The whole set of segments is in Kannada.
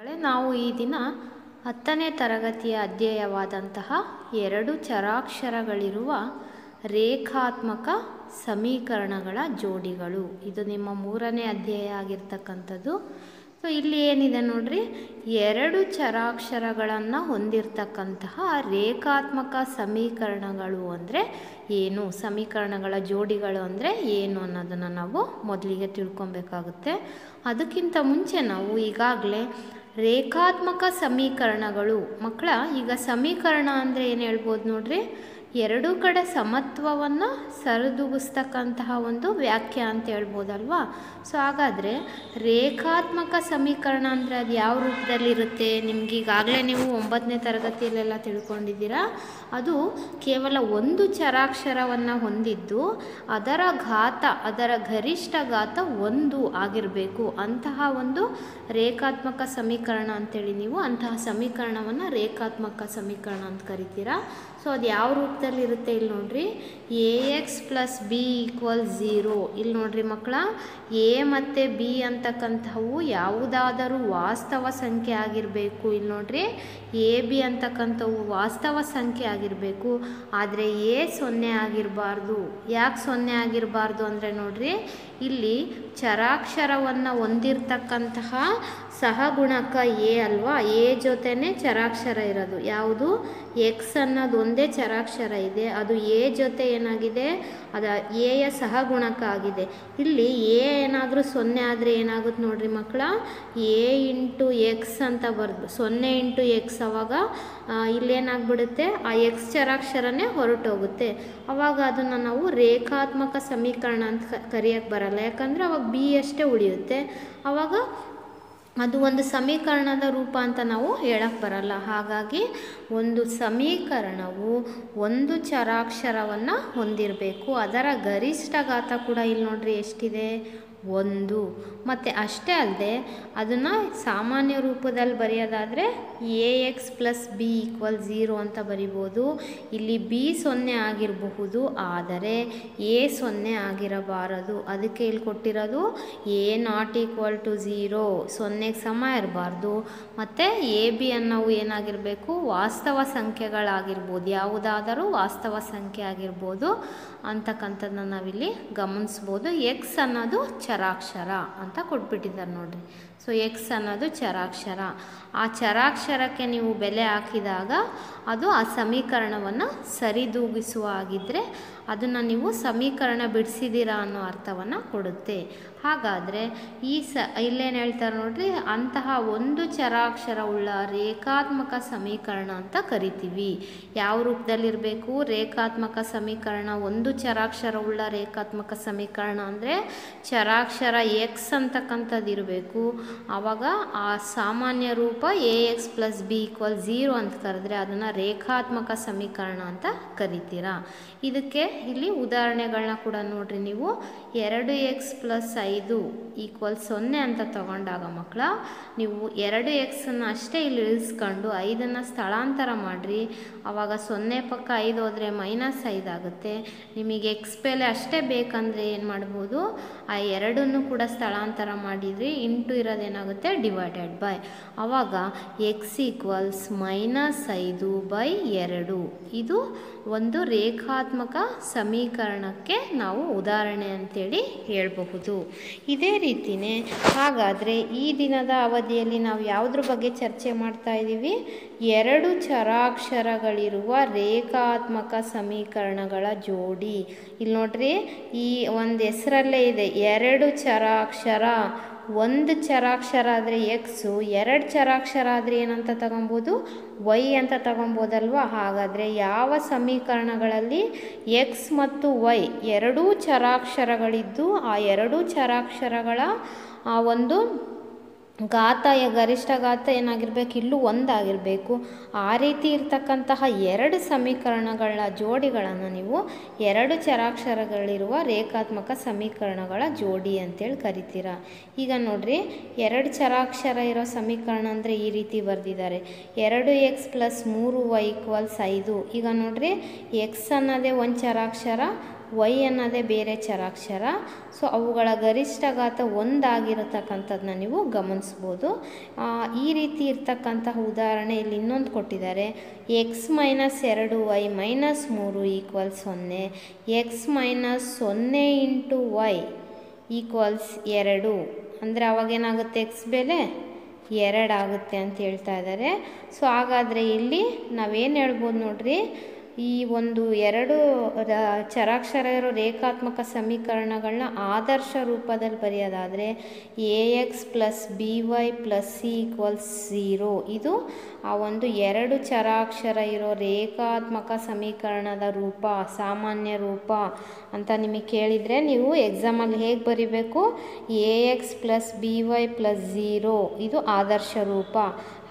ನಾವು ಈ ದಿನ 10ನೇ ತರಗತಿಯ ಅಧ್ಯಾಯವಾದಂತಹ 2 ಚರಾಕ್ಷರಗಳಿರುವ ರೇಖಾತ್ಮಕ ಸಮೀಕರಣಗಳ ಜೋಡಿಗಳು. ಇದು ನಿಮ್ಮ 3ನೇ ಅಧ್ಯಾಯ ಆಗಿರ್ತಕ್ಕಂಥದ್ದು. ಸೊ ಇಲ್ಲಿ ಏನಿದೆ ನೋಡ್ರಿ, 2 ಚರಾಕ್ಷರಗಳನ್ನು ಹೊಂದಿರತಕ್ಕಂತಹ ರೇಖಾತ್ಮಕ ಸಮೀಕರಣಗಳು ಅಂದರೆ ಏನು, ಸಮೀಕರಣಗಳ ಜೋಡಿಗಳು ಅಂದರೆ ಏನು ಅನ್ನೋದನ್ನು ನಾವು ಮೊದಲಿಗೆ ತಿಳ್ಕೊಬೇಕಾಗುತ್ತೆ. ಅದಕ್ಕಿಂತ ಮುಂಚೆ ನಾವು ಈಗಾಗಲೇ ರೇಖಾತ್ಮಕ ಸಮೀಕರಣಗಳು ಮಕ್ಕಳ, ಈಗ ಸಮೀಕರಣ ಅಂದರೆ ಏನು ಹೇಳ್ಬೋದು ನೋಡ್ರಿ, ಎರಡೂ ಕಡೆ ಸಮತ್ವವನ್ನು ಸರಿದೂಗಿಸ್ತಕ್ಕಂತಹ ಒಂದು ವ್ಯಾಖ್ಯೆ ಅಂತ ಹೇಳ್ಬೋದಲ್ವಾ. ಸೊ ಹಾಗಾದರೆ ರೇಖಾತ್ಮಕ ಸಮೀಕರಣ ಅಂದರೆ ಅದು ಯಾವ ರೂಪದಲ್ಲಿರುತ್ತೆ, ನಿಮ್ಗೆ ಈಗಾಗಲೇ ನೀವು 9ನೇ ತರಗತಿಯಲ್ಲೆಲ್ಲ ತಿಳ್ಕೊಂಡಿದ್ದೀರಾ. ಅದು ಕೇವಲ ಒಂದು ಚರಾಕ್ಷರವನ್ನು ಹೊಂದಿದ್ದು ಅದರ ಗರಿಷ್ಠ ಘಾತ 1 ಆಗಿರಬೇಕು. ಅಂತಹ ಒಂದು ರೇಖಾತ್ಮಕ ಸಮೀಕರಣ ಅಂತೇಳಿ ನೀವು ಅಂತಹ ಸಮೀಕರಣವನ್ನು ರೇಖಾತ್ಮಕ ಸಮೀಕರಣ ಅಂತ ಕರಿತೀರಾ. ಸೊ ಅದು ಯಾವ ರೂಪದಲ್ಲಿರುತ್ತೆ ಇಲ್ಲಿ ನೋಡ್ರಿ, ax + b = 0. ಇಲ್ಲಿ ನೋಡ್ರಿ ಮಕ್ಕಳ, a ಮತ್ತು b ಅಂತಕ್ಕಂಥವು ಯಾವುದಾದರೂ ವಾಸ್ತವ ಸಂಖ್ಯೆ ಆಗಿರಬೇಕು. ಇಲ್ಲಿ ನೋಡ್ರಿ, a b ಅಂತಕ್ಕಂಥವು ವಾಸ್ತವ ಸಂಖ್ಯೆ ಆಗಿರಬೇಕು. ಆದರೆ a 0 ಆಗಿರಬಾರ್ದು. ಯಾಕೆ 0 ಆಗಿರಬಾರ್ದು ಅಂದರೆ ನೋಡ್ರಿ, ಇಲ್ಲಿ ಚರಾಕ್ಷರವನ್ನು ಹೊಂದಿರತಕ್ಕಂತಹ ಸಹಗುಣಕ a ಅಲ್ವಾ, a ಜೊತೆನೇ ಚರಾಕ್ಷರ ಇರೋದು. ಯಾವುದು, x ಅನ್ನೋದು ಒಂದೇ ಚರಾಕ್ಷರ ಇದೆ, ಅದು a ಜೊತೆ ಏನಾಗಿದೆ, ಅದು a ಯ ಸಹಗುಣಕ ಆಗಿದೆ. ಇಲ್ಲಿ a ಏನಾದರೂ 0 ಆದರೆ ಏನಾಗುತ್ತೆ ನೋಡ್ರಿ ಮಕ್ಕಳ, a × x ಅಂತ ಬರೆದು 0 × x, ಅವಾಗ ಇಲ್ಲೇನಾಗ್ಬಿಡುತ್ತೆ, ಆ x ಚರಾಕ್ಷರನೇ ಹೊರಟೋಗುತ್ತೆ. ಅವಾಗ ಅದನ್ನು ನಾವು ರೇಖಾತ್ಮಕ ಸಮೀಕರಣ ಅಂತ ಕರೆಯೋಕ್ಕೆ ಬರಲ್ಲ, ಯಾಕಂದರೆ ಅವಾಗ b ಅಷ್ಟೇ ಉಳಿಯುತ್ತೆ. ಅವಾಗ ಅದು ಒಂದು ಸಮೀಕರಣದ ರೂಪ ಅಂತ ನಾವು ಹೇಳಕ್ಕೆ ಬರಲ್ಲ. ಹಾಗಾಗಿ ಒಂದು ಸಮೀಕರಣವು ಒಂದು ಚರಾಕ್ಷರವನ್ನು ಹೊಂದಿರಬೇಕು. ಅದರ ಗರಿಷ್ಠ ಘಾತ ಕೂಡ ಇಲ್ಲಿ ನೋಡ್ರಿ ಎಷ್ಟಿದೆ, 1. ಮತ್ತು ಅಷ್ಟೇ ಅಲ್ಲದೆ ಅದನ್ನು ಸಾಮಾನ್ಯ ರೂಪದಲ್ಲಿ ಬರೆಯೋದಾದರೆ ax + b = 0 ಅಂತ ಬರಿಬೋದು. ಇಲ್ಲಿ b 0 ಆಗಿರಬಹುದು, ಆದರೆ a 0 ಆಗಿರಬಾರದು. ಅದಕ್ಕೆ ಇಲ್ಲಿ ಕೊಟ್ಟಿರೋದು a ≠ 0, 0ಗೆ ಸಮ ಇರಬಾರ್ದು. ಮತ್ತು a b ಅನ್ನೋವು ಏನಾಗಿರಬೇಕು, ವಾಸ್ತವ ಸಂಖ್ಯೆಗಳಾಗಿರ್ಬೋದು, ಯಾವುದಾದರೂ ವಾಸ್ತವ ಸಂಖ್ಯೆ ಆಗಿರ್ಬೋದು ಅಂತಕ್ಕಂಥದ್ದನ್ನ ನಾವಿಲ್ಲಿ ಗಮನಿಸ್ಬೋದು. x ಅನ್ನೋದು ಚರಾಕ್ಷರ ಅಂತ ಕೊಟ್ಬಿಟ್ಟಿದ್ದಾರೆ ನೋಡ್ರಿ. ಸೊ x ಅನ್ನೋದು ಚರಾಕ್ಷರ. ಆ ಚರಾಕ್ಷರಕ್ಕೆ ನೀವು ಬೆಲೆ ಹಾಕಿದಾಗ ಅದು ಆ ಸಮೀಕರಣವನ್ನು ಸರಿದೂಗಿಸುವ ಆಗಿದ್ದರೆ ಅದನ್ನು ನೀವು ಸಮೀಕರಣ ಬಿಡಿಸಿದ್ದೀರಾ ಅನ್ನೋ ಅರ್ಥವನ್ನು ಕೊಡುತ್ತೆ. ಹಾಗಾದರೆ ಇಲ್ಲೇನು ಹೇಳ್ತಾರೆ ನೋಡ್ರಿ, ಅಂತಹ ಒಂದು ಚರಾಕ್ಷರವುಳ್ಳ ರೇಖಾತ್ಮಕ ಸಮೀಕರಣ ಅಂತ ಕರಿತೀವಿ. ಯಾವ ರೂಪದಲ್ಲಿರಬೇಕು, ರೇಖಾತ್ಮಕ ಸಮೀಕರಣ ಒಂದು ಚರಾಕ್ಷರವುಳ್ಳ ರೇಖಾತ್ಮಕ ಸಮೀಕರಣ ಅಂದರೆ ಚರಾಕ್ಷರ x ಅಂತಕ್ಕಂಥದ್ದು ಇರಬೇಕು. ಆವಾಗ ಆ ಸಾಮಾನ್ಯ ರೂಪ ax + b = 0 ಅಂತ ಕರೆದ್ರೆ ಅದನ್ನು ರೇಖಾತ್ಮಕ ಸಮೀಕರಣ ಅಂತ ಕರಿತೀರಾ. ಇದಕ್ಕೆ ಇಲ್ಲಿ ಉದಾಹರಣೆಗಳನ್ನ ಕೂಡ ನೋಡ್ರಿ ನೀವು. 2x + 5 = 0 ಅಂತ ತಗೊಂಡಾಗ ಮಕ್ಕಳ, ನೀವು 2x ಅಷ್ಟೇ ಇಲ್ಲಿ ಇಳಿಸ್ಕೊಂಡು 5 ಸ್ಥಳಾಂತರ ಮಾಡಿರಿ. ಆವಾಗ 0 ಪಕ್ಕ 5 ಹೋದರೆ -5 ಆಗುತ್ತೆ. ನಿಮಗೆ x ಬೆಲೆ ಅಷ್ಟೇ ಬೇಕಂದರೆ ಏನು ಮಾಡ್ಬೋದು, ಆ 2 ಕೂಡ ಸ್ಥಳಾಂತರ ಮಾಡಿದ್ರಿ, ಇಂಟು ಇರೋದೇನಾಗುತ್ತೆ / ಆವಾಗ x = -5/2. ಇದು ಒಂದು ರೇಖಾತ್ಮಕ ಸಮೀಕರಣಕ್ಕೆ ನಾವು ಉದಾಹರಣೆ ಅಂತೇಳಿ ಹೇಳಬಹುದು. ಇದೇ ರೀತಿಯೇ ಹಾಗಾದರೆ ಈ ದಿನದ ಅವಧಿಯಲ್ಲಿ ನಾವು ಯಾವುದ್ರ ಬಗ್ಗೆ ಚರ್ಚೆ ಮಾಡ್ತಾ ಇದ್ದೀವಿ, 2 ಚರಾಕ್ಷರಗಳಿರುವ ರೇಖಾತ್ಮಕ ಸಮೀಕರಣಗಳ ಜೋಡಿ. ಇಲ್ಲಿ ನೋಡ್ರಿ, ಈ ಒಂದು ಹೆಸರಲ್ಲೇ ಇದೆ 2 ಚರಾಕ್ಷರ. ಒಂದು ಚರಾಕ್ಷರ ಆದರೆ ಎಕ್ಸು, 2 ಚರಾಕ್ಷರ ಆದರೆ ಏನಂತ ತಗೊಬೋದು, y ಅಂತ ತಗೊಬೋದಲ್ವ. ಹಾಗಾದರೆ ಯಾವ ಸಮೀಕರಣಗಳಲ್ಲಿ x ಮತ್ತು y ಎರಡೂ ಚರಾಕ್ಷರಗಳಿದ್ದು ಆ 2 ಚರಾಕ್ಷರಗಳ ಒಂದು ಗರಿಷ್ಠ ಘಾತ ಏನಾಗಿರಬೇಕು, ಇಲ್ಲೂ 1 ಆಗಿರಬೇಕು. ಆ ರೀತಿ ಇರ್ತಕ್ಕಂತಹ 2 ಸಮೀಕರಣಗಳ ಜೋಡಿಗಳನ್ನು ನೀವು 2 ಚರಾಕ್ಷರಗಳಿರುವ ರೇಖಾತ್ಮಕ ಸಮೀಕರಣಗಳ ಜೋಡಿ ಅಂತೇಳಿ ಕರಿತೀರಾ. ಈಗ ನೋಡ್ರಿ, 2 ಚರಾಕ್ಷರ ಇರೋ ಸಮೀಕರಣ ಅಂದರೆ ಈ ರೀತಿ ಬರೆದಿದ್ದಾರೆ, 2x + 3y = 5. ಈಗ ನೋಡ್ರಿ, x ಅನ್ನೋದೇ ಒಂದು ಚರಾಕ್ಷರ, ವೈ ಅನ್ನೋದೇ ಬೇರೆ ಚರಾಕ್ಷರ. ಸೊ ಅವುಗಳ ಗರಿಷ್ಠ ಘಾತ ಒಂದಾಗಿರತಕ್ಕಂಥದ್ದನ್ನ ನೀವು ಗಮನಿಸ್ಬೋದು. ಈ ರೀತಿ ಇರ್ತಕ್ಕಂತಹ ಉದಾಹರಣೆ ಇಲ್ಲಿ ಇನ್ನೊಂದು ಕೊಟ್ಟಿದ್ದಾರೆ. X minus 2y minus 3 equals 0. X minus 0 into y equals 2. ಅಂದರೆ ಅವಾಗೇನಾಗುತ್ತೆ, ಎಕ್ಸ್ ಬೆಲೆ 2 ಆಗುತ್ತೆ ಅಂತ ಹೇಳ್ತಾ ಇದ್ದಾರೆ. ಸೊ ಹಾಗಾದರೆ ಇಲ್ಲಿ ನಾವೇನು ಹೇಳ್ಬೋದು ನೋಡ್ರಿ, ಈ ಒಂದು ಎರಡು ಚರಾಕ್ಷರ ಇರೋ ರೇಖಾತ್ಮಕ ಸಮೀಕರಣಗಳನ್ನ ಆದರ್ಶ ರೂಪದಲ್ಲಿ ಬರೆಯೋದಾದರೆ A X plus B Y plus C equals 0. ಇದು ಆ ಒಂದು ಎರಡು ಚರಾಕ್ಷರ ಇರೋ ರೇಖಾತ್ಮಕ ಸಮೀಕರಣದ ರೂಪ, ಸಾಮಾನ್ಯ ರೂಪ ಅಂತ ನಿಮಗೆ ಕೇಳಿದರೆ ನೀವು ಎಕ್ಸಾಮಲ್ಲಿ ಹೇಗೆ ಬರಿಬೇಕು, a X plus B Y plus 0 ಇದು ಆದರ್ಶ ರೂಪ.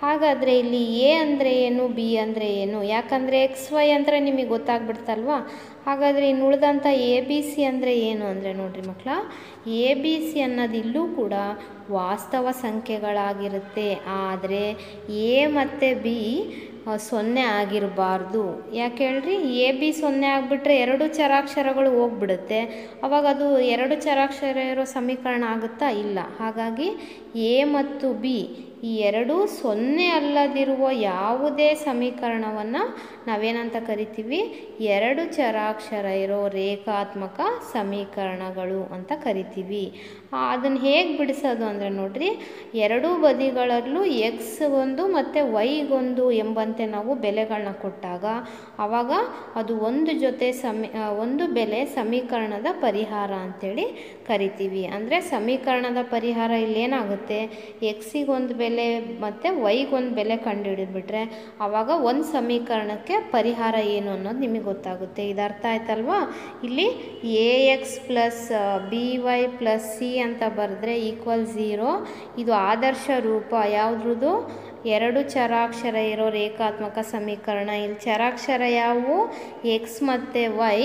ಹಾಗಾದರೆ ಇಲ್ಲಿ ಎ ಅಂದರೆ ಏನು, ಬಿ ಅಂದರೆ ಏನು, ಯಾಕಂದರೆ ಎಕ್ಸ್ ವೈ ಅಂದರೆ ನಿಮಗೆ ಗೊತ್ತಾಗ್ಬಿಡ್ತಲ್ವಾ. ಹಾಗಾದರೆ ಇನ್ನು ಉಳಿದಂಥ ಎ ಬಿ ಸಿ ಅಂದರೆ ಏನು ಅಂದರೆ ನೋಡಿರಿ ಮಕ್ಕಳ, ಎ ಬಿ ಸಿ ಅನ್ನೋದು ಇಲ್ಲೂ ಕೂಡ ವಾಸ್ತವ ಸಂಖ್ಯೆಗಳಾಗಿರುತ್ತೆ. ಆದರೆ ಎ ಮತ್ತು ಬಿ 0 ಆಗಿರಬಾರ್ದು. ಯಾಕೆ ಹೇಳ್ರಿ, ಎ ಬಿ 0 ಆಗಿಬಿಟ್ರೆ ಎರಡು ಚರಾಕ್ಷರಗಳು ಹೋಗ್ಬಿಡುತ್ತೆ. ಅವಾಗ ಅದು ಎರಡು ಚರಾಕ್ಷರ ಇರೋ ಸಮೀಕರಣ ಆಗುತ್ತಾ, ಇಲ್ಲ. ಹಾಗಾಗಿ ಎ ಮತ್ತು ಬಿ ಈ ಎರಡೂ 0 ಅಲ್ಲದಿರುವ ಯಾವುದೇ ಸಮೀಕರಣವನ್ನು ನಾವೇನಂತ ಕರಿತೀವಿ, ಎರಡು ಚರಾಕ್ಷರ ಇರೋ ರೇಖಾತ್ಮಕ ಸಮೀಕರಣಗಳು ಅಂತ ಕರಿತೀವಿ. ಅದನ್ನು ಹೇಗೆ ಬಿಡಿಸೋದು ಅಂದರೆ ನೋಡ್ರಿ, ಎರಡೂ ಬದಿಗಳಲ್ಲೂ ಎಕ್ಸ್ ಒಂದು ಮತ್ತು ವೈಗೊಂದು ಎಂಬಂತೆ ನಾವು ಬೆಲೆಗಳನ್ನ ಕೊಟ್ಟಾಗ ಆವಾಗ ಅದು ಒಂದು ಬೆಲೆ ಸಮೀಕರಣದ ಪರಿಹಾರ ಅಂಥೇಳಿ ಕರಿತೀವಿ. ಅಂದರೆ ಸಮೀಕರಣದ ಪರಿಹಾರ ಇಲ್ಲೇನಾಗುತ್ತೆ, ಎಕ್ಸಿಗೊಂದು ಬೆಲೆ ಮತ್ತು ವೈಗೊಂದು ಬೆಲೆ ಕಂಡುಹಿಡಿದ್ಬಿಟ್ರೆ ಆವಾಗ ಒಂದು ಸಮೀಕರಣಕ್ಕೆ ಪರಿಹಾರ ಏನು ಅನ್ನೋದು ನಿಮಗೆ ಗೊತ್ತಾಗುತ್ತೆ. ಇದು ಅರ್ಥ ಆಯ್ತಲ್ವಾ. ಇಲ್ಲಿ a X plus B Y plus c ಅಂತ ಬರೆದ್ರೆ ಈಕ್ವಲ್ 0. ಇದು ಆದರ್ಶ ರೂಪ. ಯಾವುದ್ರದ್ದು, ಎರಡು ಚರಾಕ್ಷರ ಇರೋ ರೇಖಾತ್ಮಕ ಸಮೀಕರಣ. ಇಲ್ಲಿ ಚರಾಕ್ಷರ ಯಾವುವು, ಎಕ್ಸ್ ಮತ್ತು ವೈ.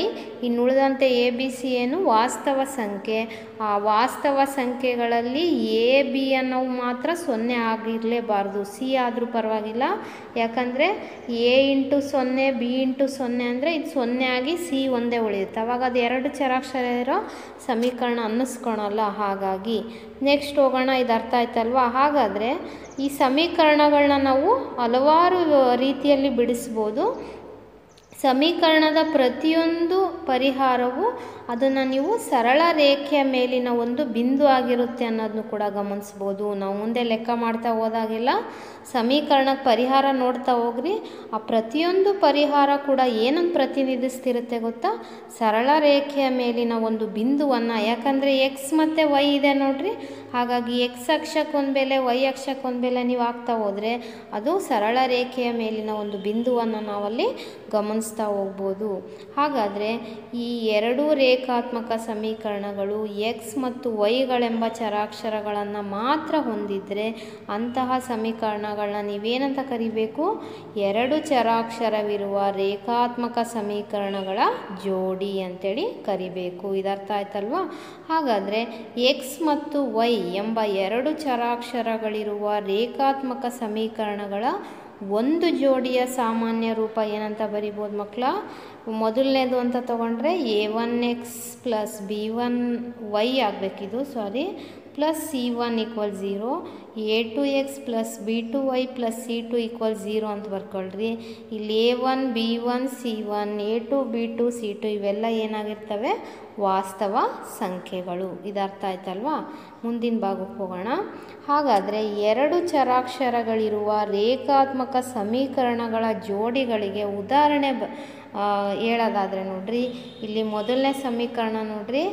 ಇನ್ನು ಉಳಿದಂತೆ ಎ ಬಿ ಸಿ ಏನು, ವಾಸ್ತವ ಸಂಖ್ಯೆ. ಆ ವಾಸ್ತವ ಸಂಖ್ಯೆಗಳಲ್ಲಿ ಎ ಬಿ ಅನ್ನೋವು ಮಾತ್ರ 0 ಆಗಿರಲೇಬಾರ್ದು. ಸಿ ಆದರೂ ಪರವಾಗಿಲ್ಲ, ಯಾಕಂದರೆ ಎ ಇಂಟು 0 ಬಿ ಇಂಟು 0 ಅಂದರೆ ಇದು 0 ಆಗಿ ಸಿ ಒಂದೇ ಉಳಿಯುತ್ತೆ. ಅವಾಗ ಅದು ಎರಡು ಚರಾಕ್ಷರ ಇರೋ ಸಮೀಕರಣ ಅನ್ನಿಸ್ಕೊಳಲ್ಲ. ಹಾಗಾಗಿ ನೆಕ್ಸ್ಟ್ ಹೋಗೋಣ. ಇದು ಅರ್ಥ ಆಯ್ತಲ್ವಾ. ಹಾಗಾದರೆ ಈ ಸಮೀಕರಣಗಳನ್ನ ನಾವು ಹಲವಾರು ರೀತಿಯಲ್ಲಿ ಬಿಡಿಸ್ಬೋದು. ಸಮೀಕರಣದ ಪ್ರತಿಯೊಂದು ಪರಿಹಾರವು ಅದನ್ನು ನೀವು ಸರಳ ರೇಖೆಯ ಮೇಲಿನ ಒಂದು ಬಿಂದು ಆಗಿರುತ್ತೆ ಅನ್ನೋದನ್ನು ಕೂಡ ಗಮನಿಸ್ಬೋದು. ನಾವು ಮುಂದೆ ಲೆಕ್ಕ ಮಾಡ್ತಾ ಹೋದಾಗೆಲ್ಲ ಸಮೀಕರಣಕ್ಕೆ ಪರಿಹಾರ ನೋಡ್ತಾ ಹೋಗ್ರಿ. ಆ ಪ್ರತಿಯೊಂದು ಪರಿಹಾರ ಕೂಡ ಏನನ್ನು ಪ್ರತಿನಿಧಿಸ್ತಿರುತ್ತೆ ಗೊತ್ತಾ, ಸರಳ ರೇಖೆಯ ಮೇಲಿನ ಒಂದು ಬಿಂದುವನ್ನು. ಯಾಕಂದರೆ ಎಕ್ಸ್ ಮತ್ತು ವೈ ಇದೆ ನೋಡ್ರಿ. ಹಾಗಾಗಿ ಎಕ್ಸ್ ಅಕ್ಷಕ್ಕೊಂದು ಬೆಲೆ, ವೈ ಅಕ್ಷಕ್ಕೊಂದು ಬೆಲೆ ನೀವು ಹಾಕ್ತಾ ಹೋದರೆ ಅದು ಸರಳ ರೇಖೆಯ ಮೇಲಿನ ಒಂದು ಬಿಂದುವನ್ನು ನಾವಲ್ಲಿ ಗಮನಿಸ್ತಾ ಹೋಗ್ಬೋದು. ಹಾಗಾದರೆ ಈ ಎರಡೂ ರೇಖಾತ್ಮಕ ಸಮೀಕರಣಗಳು ಎಕ್ಸ್ ಮತ್ತು ವೈಗಳೆಂಬ ಚರಾಕ್ಷರಗಳನ್ನು ಮಾತ್ರ ಹೊಂದಿದರೆ ಅಂತಹ ಸಮೀಕರಣಗಳನ್ನ ನೀವೇನಂತ ಕರಿಬೇಕು, ಎರಡು ಚರಾಕ್ಷರವಿರುವ ರೇಖಾತ್ಮಕ ಸಮೀಕರಣಗಳ ಜೋಡಿ ಅಂತೇಳಿ ಕರಿಬೇಕು. ಇದರ್ಥ ಆಯ್ತಲ್ವಾ. ಹಾಗಾದರೆ ಎಕ್ಸ್ ಮತ್ತು ವೈ ಎಂಬ ಎರಡು ಚರಾಕ್ಷರಗಳಿರುವ ರೇಖಾತ್ಮಕ ಸಮೀಕರಣಗಳ ಒಂದು ಜೋಡಿಯ ಸಾಮಾನ್ಯ ರೂಪ ಏನಂತ ಬರಿಬೋದು ಮಕ್ಕಳ. ಮೊದಲನೇದು ಅಂತ ತಗೊಂಡ್ರೆ a1x ಪ್ಲಸ್ b1y ಆಗಬೇಕಿದು, plus c1 equal 0, a2x plus b2y plus c2 equal 0 ಅಂತ ಬರ್ಕೊಳ್ರಿ. ಇಲ್ಲಿ a1 b1 c1 a2 b2 c2 ಇವೆಲ್ಲ ಏನಾಗಿರ್ತವೆ, ವಾಸ್ತವ ಸಂಖ್ಯೆಗಳು. ಇದರ್ಥ ಆಯ್ತಲ್ವಾ. ಮುಂದಿನ ಭಾಗಕ್ಕೆ ಹೋಗೋಣ. ಹಾಗಾದರೆ ಎರಡು ಚರಾಕ್ಷರಗಳಿರುವ ರೇಖಾತ್ಮಕ ಸಮೀಕರಣಗಳ ಜೋಡಿಗಳಿಗೆ ಉದಾಹರಣೆ ಹೇಳೋದಾದರೆ ನೋಡ್ರಿ, ಇಲ್ಲಿ ಮೊದಲನೇ ಸಮೀಕರಣ ನೋಡ್ರಿ,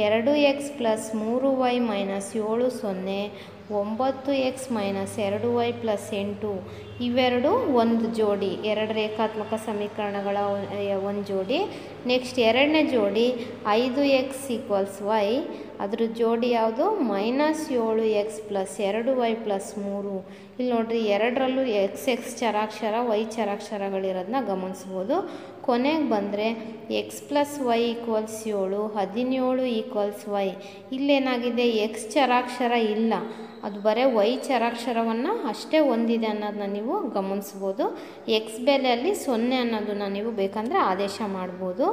2x plus 3y minus 7 0, 9x minus 2y plus 8 ಇವೆರಡು ಒಂದು ಜೋಡಿ, ಎರಡು ರೇಖಾತ್ಮಕ ಸಮೀಕರಣಗಳ ಒಂದು ಜೋಡಿ. ನೆಕ್ಸ್ಟ್ ಎರಡನೇ ಜೋಡಿ 5x ಈಕ್ವಲ್ಸ್ y, ಅದ್ರ ಜೋಡಿ ಯಾವುದು, minus 7x plus 2y plus 3. ಇಲ್ಲಿ ನೋಡ್ರಿ, ಎರಡರಲ್ಲೂ ಎಕ್ಸ್ ಚರಾಕ್ಷರ ವೈ ಚರಾಕ್ಷರಗಳಿರೋದನ್ನ ಗಮನಿಸ್ಬೋದು. ಕೊನೆಗೆ ಬಂದರೆ X plus Y equals 7, 17 equals Y. ಇಲ್ಲೇನಾಗಿದೆ, ಎಕ್ಸ್ ಚರಾಕ್ಷರ ಇಲ್ಲ, ಅದು ಬರೀ ವೈ ಚರಾಕ್ಷರವನ್ನು ಅಷ್ಟೇ ಹೊಂದಿದೆ ಅನ್ನೋದನ್ನ ನೀವು ಗಮನಿಸ್ಬೋದು. ಎಕ್ಸ್ ಬೆಲೆಯಲ್ಲಿ 0 ಅನ್ನೋದನ್ನು ನೀವು ಬೇಕಂದರೆ ಆದೇಶ ಮಾಡ್ಬೋದು.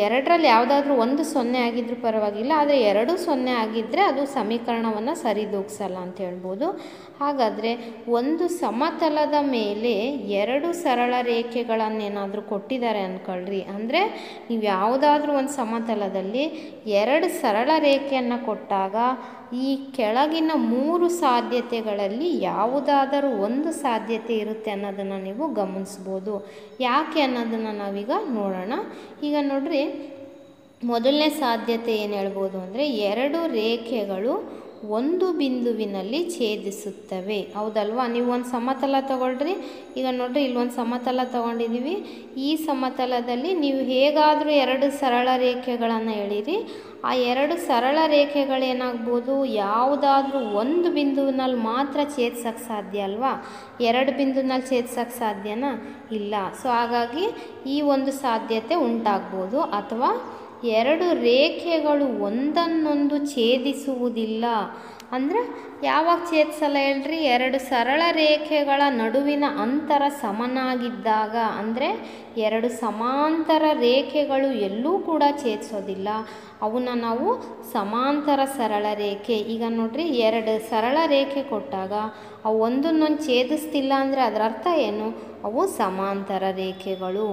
ಎರಡರಲ್ಲಿ ಯಾವುದಾದ್ರೂ ಒಂದು 0 ಆಗಿದ್ರೂ ಪರವಾಗಿಲ್ಲ, ಆದರೆ 2 0 ಆಗಿದ್ದರೆ ಅದು ಸಮೀಕರಣವನ್ನು ಸರಿದೂಗಿಸಲ್ಲ ಅಂತ ಹೇಳ್ಬೋದು. ಹಾಗಾದರೆ ಒಂದು ಸಮತಲದ ಮೇಲೆ 2 ಸರಳ ರೇಖೆಗಳನ್ನೇನಾದರೂ ಕೊಟ್ಟಿದ್ದಾರೆ ಅಂದ್ಕೊಳ್ರಿ. ಅಂದರೆ ನೀವು ಯಾವುದಾದ್ರೂ ಒಂದು ಸಮತಲದಲ್ಲಿ 2 ಸರಳ ರೇಖೆಯನ್ನು ಕೊಟ್ಟಾಗ ಈ ಕೆಳಗಿನ 3 ಸಾಧ್ಯತೆಗಳಲ್ಲಿ ಯಾವುದಾದರೂ ಒಂದು ಸಾಧ್ಯತೆ ಇರುತ್ತೆ ಅನ್ನೋದನ್ನು ನೀವು ಗಮನಿಸ್ಬೋದು. ಯಾಕೆ ಅನ್ನೋದನ್ನು ನಾವೀಗ ನೋಡೋಣ. ಈಗ ನೋಡ್ರಿ, ಮೊದಲನೇ ಸಾಧ್ಯತೆ ಏನು ಹೇಳ್ಬೋದು ಅಂದರೆ 2 ರೇಖೆಗಳು ಒಂದು ಬಿಂದುವಿನಲ್ಲಿ ಛೇದಿಸುತ್ತವೆ. ಹೌದಲ್ವಾ? ನೀವು ಒಂದು ಸಮತಲ ತಗೊಳ್ರಿ. ಈಗ ನೋಡ್ರಿ, ಇಲ್ಲೊಂದು ಸಮತಲ ತಗೊಂಡಿದ್ದೀವಿ. ಈ ಸಮತಲದಲ್ಲಿ ನೀವು ಹೇಗಾದರೂ 2 ಸರಳ ರೇಖೆಗಳನ್ನು ಎಳೀರಿ. ಆ 2 ಸರಳ ರೇಖೆಗಳೇನಾಗ್ಬೋದು, ಯಾವುದಾದ್ರೂ ಒಂದು ಬಿಂದುವಿನಲ್ಲಿ ಮಾತ್ರ ಛೇದಿಸೋಕ್ಕೆ ಸಾಧ್ಯ ಅಲ್ವಾ? 2 ಬಿಂದುವಿನಲ್ಲಿ ಛೇದಿಸೋಕ್ಕೆ ಸಾಧ್ಯನಾ? ಇಲ್ಲ. ಸೊ ಹಾಗಾಗಿ ಈ ಒಂದು ಸಾಧ್ಯತೆ ಉಂಟಾಗ್ಬೋದು. ಅಥವಾ 2 ರೇಖೆಗಳು ಒಂದನ್ನೊಂದು ಛೇದಿಸುವುದಿಲ್ಲ. ಅಂದರೆ ಯಾವಾಗ ಛೇದಿಸಲ್ಲ ಹೇಳ್ರಿ? 2 ಸರಳ ರೇಖೆಗಳ ನಡುವಿನ ಅಂತರ ಸಮನಾಗಿದ್ದಾಗ, ಅಂದರೆ 2 ಸಮಾಂತರ ರೇಖೆಗಳು ಎಲ್ಲೂ ಕೂಡ ಛೇದಿಸೋದಿಲ್ಲ. ಅವನ್ನ ನಾವು ಸಮಾಂತರ ಸರಳ ರೇಖೆ. ಈಗ ನೋಡ್ರಿ, 2 ಸರಳ ರೇಖೆ ಕೊಟ್ಟಾಗ ಅವು ಒಂದನ್ನೊಂದು ಛೇದಿಸ್ತಿಲ್ಲ ಅಂದರೆ ಅದರ ಅರ್ಥ ಏನು? ಅವು ಸಮಾಂತರ ರೇಖೆಗಳು.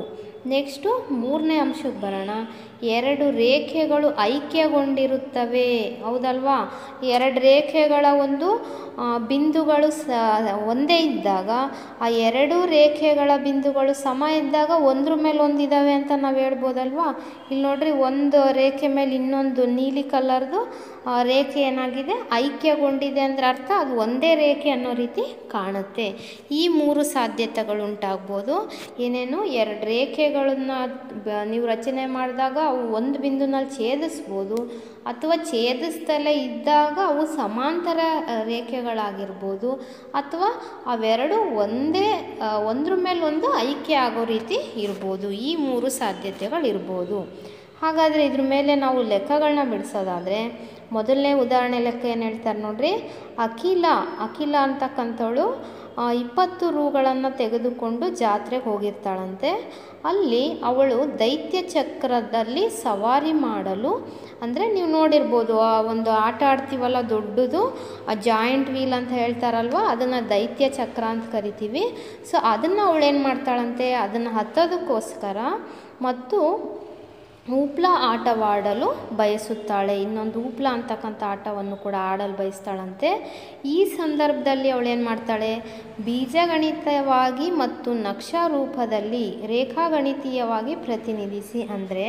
ನೆಕ್ಸ್ಟು ಮೂರನೇ ಅಂಶಕ್ಕೆ ಬರೋಣ. 2 ರೇಖೆಗಳು ಐಕ್ಯಗೊಂಡಿರುತ್ತವೆ. ಹೌದಲ್ವಾ? 2 ರೇಖೆಗಳ ಒಂದು ಬಿಂದುಗಳು ಒಂದೇ ಇದ್ದಾಗ, ಆ 2 ರೇಖೆಗಳ ಬಿಂದುಗಳು ಸಮ ಇದ್ದಾಗ ಒಂದ್ರ ಮೇಲೆ ಒಂದಿದ್ದಾವೆ ಅಂತ ನಾವು ಹೇಳ್ಬೋದಲ್ವಾ? ಇಲ್ಲಿ ನೋಡ್ರಿ, ಒಂದು ರೇಖೆ ಮೇಲೆ ಇನ್ನೊಂದು ನೀಲಿ ಕಲರ್ದು ರೇಖೆ ಏನಾಗಿದೆ, ಐಕ್ಯಗೊಂಡಿದೆ ಅಂದರೆ ಅರ್ಥ ಅದು ಒಂದೇ ರೇಖೆ ಅನ್ನೋ ರೀತಿ ಕಾಣುತ್ತೆ. ಈ 3 ಸಾಧ್ಯತೆಗಳು ಉಂಟಾಗ್ಬೋದು. ಏನೇನು? 2 ರೇಖೆಗಳನ್ನು ನೀವು ರಚನೆ ಮಾಡಿದಾಗ ಅವು ಒಂದು ಬಿಂದುನಲ್ಲಿ ಛೇದಿಸ್ಬೋದು, ಅಥವಾ ಛೇದಿಸ್ತಲೇ ಇದ್ದಾಗ ಅವು ಸಮಾಂತರ ರೇಖೆಗಳಾಗಿರ್ಬೋದು, ಅಥವಾ ಅವೆರಡು ಒಂದ್ರ ಮೇಲೆ ಒಂದು ಐಕ್ಯ ಆಗೋ ರೀತಿ ಇರ್ಬೋದು. ಈ 3 ಸಾಧ್ಯತೆಗಳಿರ್ಬೋದು. ಹಾಗಾದರೆ ಇದ್ರ ಮೇಲೆ ನಾವು ಲೆಕ್ಕಗಳನ್ನ ಬಿಡಿಸೋದಾದರೆ, ಮೊದಲನೇ ಉದಾಹರಣೆ ಲೆಕ್ಕ ಏನು ಹೇಳ್ತಾರೆ ನೋಡ್ರಿ. ಅಖಿಲ ಅಂತಕ್ಕಂಥವಳು 20 ರೂಗಳನ್ನು ತೆಗೆದುಕೊಂಡು ಜಾತ್ರೆಗೆ ಹೋಗಿರ್ತಾಳಂತೆ. ಅಲ್ಲಿ ಅವಳು ದೈತ್ಯ ಚಕ್ರದಲ್ಲಿ ಸವಾರಿ ಮಾಡಲು, ಅಂದರೆ ನೀವು ನೋಡಿರ್ಬೋದು, ಆ ಒಂದು ಆಟ ಆಡ್ತೀವಲ್ಲ ದೊಡ್ಡದು, ಆ ಜಾಯಿಂಟ್ ವೀಲ್ ಅಂತ ಹೇಳ್ತಾರಲ್ವ, ಅದನ್ನು ದೈತ್ಯ ಚಕ್ರ ಅಂತ ಕರಿತೀವಿ. ಸೊ ಅದನ್ನು ಅವಳೇನು ಮಾಡ್ತಾಳಂತೆ, ಅದನ್ನು ಹತ್ತೋದಕ್ಕೋಸ್ಕರ ಮತ್ತು ಉಪ್ಲ ಆಟವಾಡಲು ಬಯಸುತ್ತಾಳೆ. ಇನ್ನೊಂದು ಉಪ್ಲ ಅಂತಕ್ಕಂಥ ಆಟವನ್ನು ಕೂಡ ಆಡಲು ಬಯಸ್ತಾಳಂತೆ. ಈ ಸಂದರ್ಭದಲ್ಲಿ ಅವಳೇನು ಮಾಡ್ತಾಳೆ, ಬೀಜಗಣಿತವಾಗಿ ಮತ್ತು ನಕ್ಷಾ ರೂಪದಲ್ಲಿ ರೇಖಾಗಣಿತೀಯವಾಗಿ ಪ್ರತಿನಿಧಿಸಿ. ಅಂದರೆ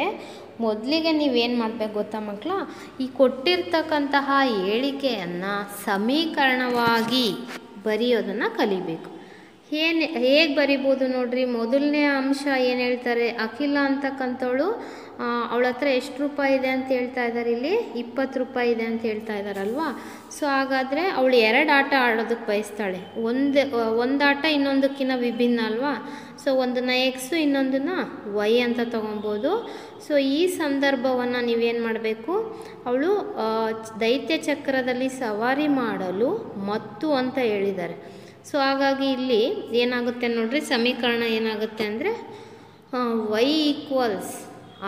ಮೊದಲಿಗೆ ನೀವೇನು ಮಾಡಬೇಕು ಗೊತ್ತಾ ಮಕ್ಕಳ, ಈ ಕೊಟ್ಟಿರ್ತಕ್ಕಂತಹ ಹೇಳಿಕೆಯನ್ನು ಸಮೀಕರಣವಾಗಿ ಬರೆಯೋದನ್ನು ಕಲಿಬೇಕು. ಹೇಗೆ ಬರಿಬೋದು ನೋಡ್ರಿ. ಮೊದಲನೇ ಅಂಶ ಏನು ಹೇಳ್ತಾರೆ, ಅಖಿಲ ಅಂತಕ್ಕಂಥವಳು ಅವಳ ಹತ್ರ ಎಷ್ಟು ರೂಪಾಯಿ ಇದೆ ಅಂತ ಹೇಳ್ತಾ ಇದ್ದಾರೆ, ಇಲ್ಲಿ 20 ರೂಪಾಯಿ ಇದೆ ಅಂತ ಹೇಳ್ತಾ ಇದ್ದಾರಲ್ವಾ. ಸೊ ಹಾಗಾದರೆ ಅವಳು 2 ಆಟ ಆಡೋದಕ್ಕೆ ಬಯಸ್ತಾಳೆ. ಒಂದು ಆಟ ಇನ್ನೊಂದಕ್ಕಿಂತ ವಿಭಿನ್ನ ಅಲ್ವಾ. ಸೊ ಒಂದನ್ನು ಎಕ್ಸು ಇನ್ನೊಂದನ್ನು ವೈ ಅಂತ ತೊಗೊಬೋದು. ಸೊ ಈ ಸಂದರ್ಭವನ್ನು ನೀವೇನು ಮಾಡಬೇಕು, ಅವಳು ದೈತ್ಯ ಚಕ್ರದಲ್ಲಿ ಸವಾರಿ ಮಾಡಲು ಮತ್ತು ಅಂತ ಹೇಳಿದ್ದಾರೆ. ಸೊ ಹಾಗಾಗಿ ಇಲ್ಲಿ ಏನಾಗುತ್ತೆ ನೋಡ್ರಿ, ಸಮೀಕರಣ ಏನಾಗುತ್ತೆ ಅಂದರೆ ವೈ ಈಕ್ವಲ್ಸ್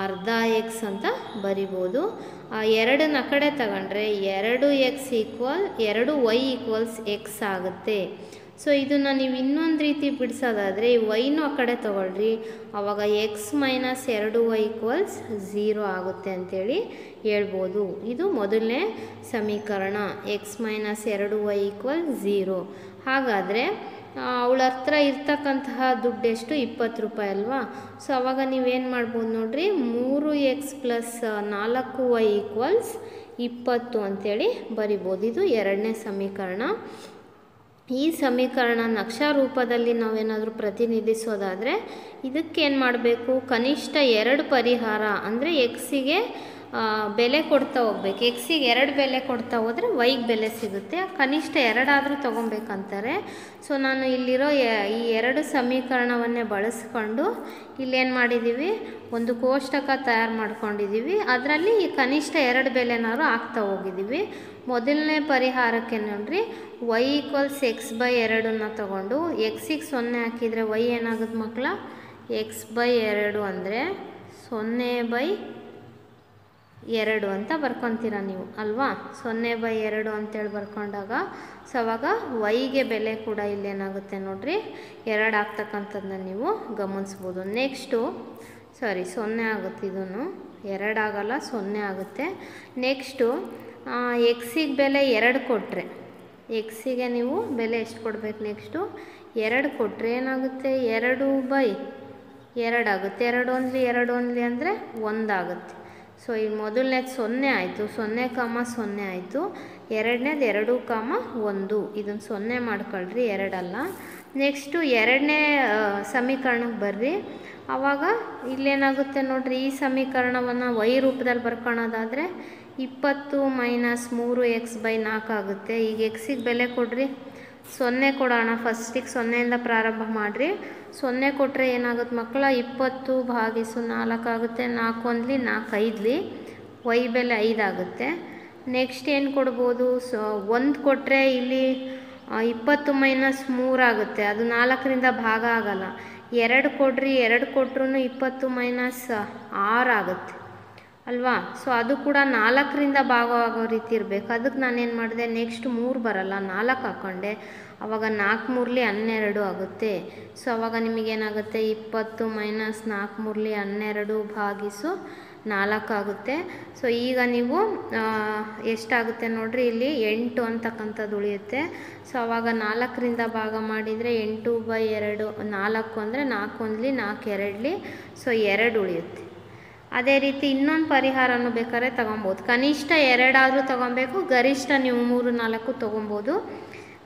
ಅರ್ಧ ಎಕ್ಸ್ ಅಂತ ಬರಿಬೋದು. 2ನ ಕಡೆ ತಗೊಂಡ್ರೆ 2x equal 2y equals X ಆಗುತ್ತೆ. ಸೊ ಇದನ್ನು ನೀವು ಇನ್ನೊಂದು ರೀತಿ ಬಿಡಿಸೋದಾದರೆ ವೈನೂ ಆ ಕಡೆ ತೊಗೊಳ್ರಿ, ಆವಾಗ x ಮೈನಸ್ 2y ಈಕ್ವಲ್ಸ್ 0 ಆಗುತ್ತೆ ಅಂಥೇಳಿ ಹೇಳ್ಬೋದು. ಇದು ಮೊದಲನೇ ಸಮೀಕರಣ, x ಮೈನಸ್ 2y ಈಕ್ವಲ್ 0. ಹಾಗಾದರೆ ಅವಳ ಹತ್ರ ಇರ್ತಕ್ಕಂತಹ ದುಡ್ಡು ಎಷ್ಟು, 20 ರೂಪಾಯಿ ಅಲ್ವಾ. ಸೊ ಆವಾಗ ನೀವೇನು ಮಾಡ್ಬೋದು ನೋಡ್ರಿ, 3x ಪ್ಲಸ್ 4y ಈಕ್ವಲ್ಸ್ 20 ಅಂಥೇಳಿ ಬರಿಬೋದು. ಇದು ಎರಡನೇ ಸಮೀಕರಣ. ಈ ಸಮೀಕರಣ ನಕ್ಷಾ ರೂಪದಲ್ಲಿ ನಾವೇನಾದರೂ ಪ್ರತಿನಿಧಿಸೋದಾದರೆ ಇದಕ್ಕೇನು ಮಾಡಬೇಕು, ಕನಿಷ್ಠ 2 ಪರಿಹಾರ, ಅಂದರೆ ಎಕ್ಸಿಗೆ ಬೆಲೆ ಕೊಡ್ತಾ ಹೋಗ್ಬೇಕು. ಎಕ್ಸಿಗೆ 2 ಬೆಲೆ ಕೊಡ್ತಾ ಹೋದರೆ ವೈಗೆ ಬೆಲೆ ಸಿಗುತ್ತೆ. ಕನಿಷ್ಠ 2 ಆದರೂ ತೊಗೊಬೇಕಂತಾರೆ. ಸೊ ನಾನು ಇಲ್ಲಿರೋ ಈ 2 ಸಮೀಕರಣವನ್ನೇ ಬಳಸ್ಕೊಂಡು ಇಲ್ಲೇನು ಮಾಡಿದ್ದೀವಿ, ಒಂದು ಕೋಷ್ಟಕ ತಯಾರು ಮಾಡ್ಕೊಂಡಿದ್ದೀವಿ. ಅದರಲ್ಲಿ ಈ ಕನಿಷ್ಠ 2 ಬೆಲೆನಾದ್ರು ಹಾಕ್ತಾ ಹೋಗಿದ್ದೀವಿ. ಮೊದಲನೇ ಪರಿಹಾರಕ್ಕೆ ನೋಡ್ರಿ, y ಈಕ್ವಲ್ಸ್ x/2 ತೊಗೊಂಡು ಎಕ್ಸಿಗೆ 0 ಹಾಕಿದರೆ y ಏನಾಗುತ್ತೆ ಮಕ್ಕಳ, x/2 ಅಂದರೆ 0/2 ಅಂತ ಬರ್ಕೊತೀರ ನೀವು ಅಲ್ವಾ. 0/2 ಅಂತೇಳಿ ಬರ್ಕೊಂಡಾಗ ಸೊ ಅವಾಗ ವೈಗೆ ಬೆಲೆ ಕೂಡ ಇಲ್ಲೇನಾಗುತ್ತೆ ನೋಡ್ರಿ 2 ಆಗ್ತಕ್ಕಂಥದ್ದನ್ನ ನೀವು ಗಮನಿಸ್ಬೋದು. ನೆಕ್ಸ್ಟು 0 ಆಗುತ್ತೆ, ಇದನ್ನು 2 ಆಗಲ್ಲ 0 ಆಗುತ್ತೆ. ನೆಕ್ಸ್ಟು ಎಕ್ಸಿಗೆ ಬೆಲೆ 2 ಕೊಟ್ಟರೆ, ಎಕ್ಸಿಗೆ ನೀವು ಬೆಲೆ ಎಷ್ಟು ಕೊಡಬೇಕು, ನೆಕ್ಸ್ಟು 2 ಕೊಟ್ಟರೆ ಏನಾಗುತ್ತೆ 2/2 ಆಗುತ್ತೆ. 2 ಒಂದ್ಲಿ ಅಂದರೆ 1 ಆಗುತ್ತೆ. ಸೊ ಈಗ ಮೊದಲನೇದು 0 ಆಯಿತು, 0,0 ಆಯಿತು. ಎರಡನೇದು 2,1 ಇದನ್ನು 0 ಮಾಡ್ಕೊಳ್ರಿ, 2 ಅಲ್ಲ. ನೆಕ್ಸ್ಟು ಎರಡನೇ ಸಮೀಕರಣಕ್ಕೆ ಬರ್ರಿ. ಆವಾಗ ಇಲ್ಲೇನಾಗುತ್ತೆ ನೋಡ್ರಿ, ಈ ಸಮೀಕರಣವನ್ನು y ರೂಪದಲ್ಲಿ ಬರ್ಕೊಳ್ಳೋದಾದರೆ 20 - 3x/4 ಆಗುತ್ತೆ. ಈಗ ಎಕ್ಸಿಗೆ ಬೆಲೆ ಕೊಡ್ರಿ, 0 ಕೊಡೋಣ. ಫಸ್ಟಿಗೆ 0ಇಂದ ಪ್ರಾರಂಭ ಮಾಡಿರಿ. 0 ಕೊಟ್ಟರೆ ಏನಾಗುತ್ತೆ ಮಕ್ಕಳ, 20/4 ಆಗುತ್ತೆ. 4 ಒಂದ್ಲಿ 4 ಐದ್ಲಿ, y ಬೆಲೆ 5 ಆಗುತ್ತೆ. ನೆಕ್ಸ್ಟ್ ಏನು ಕೊಡ್ಬೋದು, 1 ಕೊಟ್ಟರೆ ಇಲ್ಲಿ 20 - 3 ಆಗುತ್ತೆ, ಅದು 4ರಿಂದ ಭಾಗ ಆಗಲ್ಲ. 2 ಕೊಡ್ರಿ, 2 ಕೊಟ್ಟರು 20 - 6 ಆಗುತ್ತೆ ಅಲ್ವಾ. ಸೊ ಅದು ಕೂಡ 4ರಿಂದ ಭಾಗ ಆಗೋ ರೀತಿ ಇರಬೇಕು. ಅದಕ್ಕೆ ನಾನೇನು ಮಾಡಿದೆ, ನೆಕ್ಸ್ಟ್ 3 ಬರಲ್ಲ 4 ಹಾಕ್ಕೊಂಡೆ. ಆವಾಗ 4 3ಲಿ 12 ಆಗುತ್ತೆ. ಸೊ ಆವಾಗ ನಿಮಗೇನಾಗುತ್ತೆ 20 - 4 3ಲಿ 12/4 ಆಗುತ್ತೆ. ಸೊ ಈಗ ನೀವು ಎಷ್ಟಾಗುತ್ತೆ ನೋಡ್ರಿ, ಇಲ್ಲಿ 8 ಅಂತಕ್ಕಂಥದ್ದು ಉಳಿಯುತ್ತೆ. ಸೊ ಆವಾಗ 4ರಿಂದ ಭಾಗ ಮಾಡಿದರೆ 8/2, 4 ಅಂದರೆ 4 ಒಂದ್ಲಿ 4 ಎರಡ್ಲಿ, ಸೊ 2 ಉಳಿಯುತ್ತೆ. ಅದೇ ರೀತಿ ಇನ್ನೊಂದು ಪರಿಹಾರನೂ ಬೇಕಾದ್ರೆ ತೊಗೊಬೋದು. ಕನಿಷ್ಠ 2 ಆದರೂ ತೊಗೊಬೇಕು, ಗರಿಷ್ಠ ನೀವು 3 4 ತೊಗೊಬೋದು.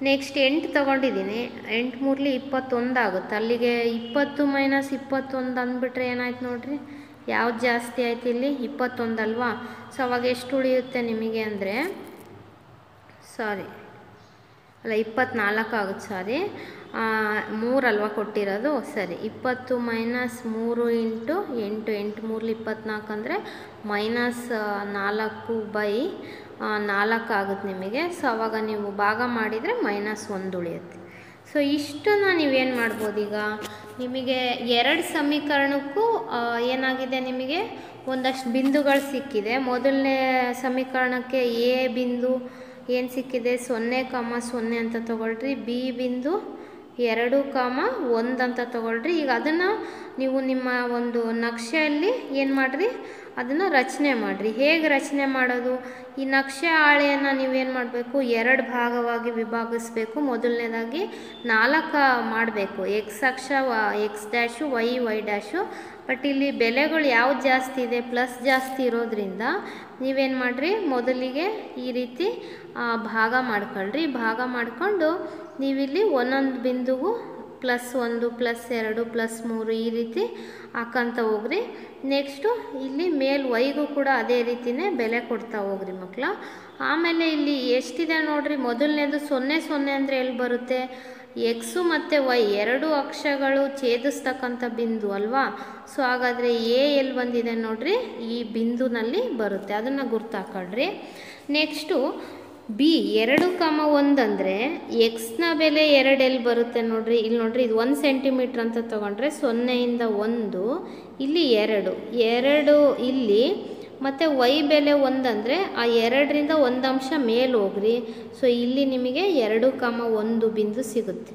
ನೆಕ್ಸ್ಟ್ 8 ತೊಗೊಂಡಿದ್ದೀನಿ, 8 3ಲಿ 21 ಆಗುತ್ತೆ. ಅಲ್ಲಿಗೆ 20 - 21 ಅಂದ್ಬಿಟ್ರೆ ಏನಾಯ್ತು ನೋಡ್ರಿ, ಯಾವ್ದು ಜಾಸ್ತಿ ಆಯ್ತು ಇಲ್ಲಿ, 21 ಅಲ್ವಾ. ಸೊ ಅವಾಗ ಎಷ್ಟು ಉಳಿಯುತ್ತೆ ನಿಮಗೆ ಅಂದರೆ, 24 ಆಗುತ್ತೆ. 3 ಅಲ್ವಾ ಕೊಟ್ಟಿರೋದು, ಸರಿ. 20 - 3 × 8, 8 3ಲಿ 24 ಅಂದರೆ -4/4 ಆಗುತ್ತೆ ನಿಮಗೆ. ಸೊ ಅವಾಗ ನೀವು ಭಾಗ ಮಾಡಿದರೆ -1 ಉಳಿಯುತ್ತೆ. ಸೊ ಇಷ್ಟನ್ನು ನೀವೇನು ಮಾಡ್ಬೋದು, ಈಗ ನಿಮಗೆ 2 ಸಮೀಕರಣಕ್ಕೂ ಏನಾಗಿದೆ, ನಿಮಗೆ ಒಂದಷ್ಟು ಬಿಂದುಗಳು ಸಿಕ್ಕಿದೆ. ಮೊದಲನೇ ಸಮೀಕರಣಕ್ಕೆ ಎ ಬಿಂದು ಏನು ಸಿಕ್ಕಿದೆ, 0,0 ಅಂತ ತೊಗೊಳ್ರಿ. ಬಿ ಬಿಂದು 2,1 ಅಂತ ತೊಗೊಳ್ರಿ. ಈಗ ಅದನ್ನು ನೀವು ನಿಮ್ಮ ಒಂದು ನಕ್ಷೆಯಲ್ಲಿ ಏನು ಮಾಡಿರಿ, ಅದನ್ನು ರಚನೆ ಮಾಡಿರಿ. ಹೇಗೆ ರಚನೆ ಮಾಡೋದು, ಈ ನಕ್ಷೆ ಹಾಳೆಯನ್ನು ನೀವೇನು ಮಾಡಬೇಕು, 2 ಭಾಗವಾಗಿ ವಿಭಾಗಿಸಬೇಕು. ಮೊದಲನೇದಾಗಿ 4 ಮಾಡಬೇಕು, ಎಕ್ಸ್ ಅಕ್ಷ x dash, y dash. But ಇಲ್ಲಿ ಬೆಲೆಗಳು ಯಾವ್ದು ಜಾಸ್ತಿ ಇದೆ, ಪ್ಲಸ್ ಜಾಸ್ತಿ ಇರೋದ್ರಿಂದ ನೀವೇನು ಮಾಡಿರಿ, ಮೊದಲಿಗೆ ಈ ರೀತಿ ಭಾಗ ಮಾಡ್ಕೊಳ್ರಿ. ಭಾಗ ಮಾಡಿಕೊಂಡು ನೀವಿಲ್ಲಿ ಒಂದೊಂದು ಬಿಂದುಗೂ +1 +2 +3 ಈ ರೀತಿ ಹಾಕಂತ ಹೋಗ್ರಿ. ನೆಕ್ಸ್ಟು ಇಲ್ಲಿ ವೈಗೂ ಕೂಡ ಅದೇ ರೀತಿಯೇ ಬೆಲೆ ಕೊಡ್ತಾ ಹೋಗ್ರಿ ಮಕ್ಕಳ. ಆಮೇಲೆ ಇಲ್ಲಿ ಎಷ್ಟಿದೆ ನೋಡ್ರಿ, ಮೊದಲನೇದು 0 ಅಂದರೆ ಎಲ್ಲಿ ಬರುತ್ತೆ, ಎಕ್ಸು ಮತ್ತು ವೈ 2 ಅಕ್ಷಗಳು ಛೇದಿಸ್ತಕ್ಕಂಥ ಬಿಂದು ಅಲ್ವಾ. ಸೊ ಹಾಗಾದರೆ ಎ ಎಲ್ಲಿ ಬಂದಿದೆ ನೋಡ್ರಿ, ಈ ಬಿಂದುನಲ್ಲಿ ಬರುತ್ತೆ, ಅದನ್ನು ಗುರ್ತಾಕೊಳ್ರಿ. ನೆಕ್ಸ್ಟು ಬಿ 2,1 ಅಂದರೆ ಎಕ್ಸ್ನ ಬೆಲೆ 2 ಎಲ್ಲಿ ಬರುತ್ತೆ ನೋಡ್ರಿ, ಇಲ್ಲಿ ನೋಡ್ರಿ, ಇದು 1 ಸೆಂಟಿಮೀಟ್ರ್ ಅಂತ ತೊಗೊಂಡ್ರೆ 0ಇಂದ 1 ಇಲ್ಲಿ 2 ಇಲ್ಲಿ, ಮತ್ತು ವೈ ಬೆಲೆ 1 ಅಂದರೆ ಆ 2ರಿಂದ 1 ಅಂಶ ಮೇಲೆ ಹೋಗ್ರಿ. ಸೊ ಇಲ್ಲಿ ನಿಮಗೆ 2,1 ಬಿಂದು ಸಿಗುತ್ತೆ,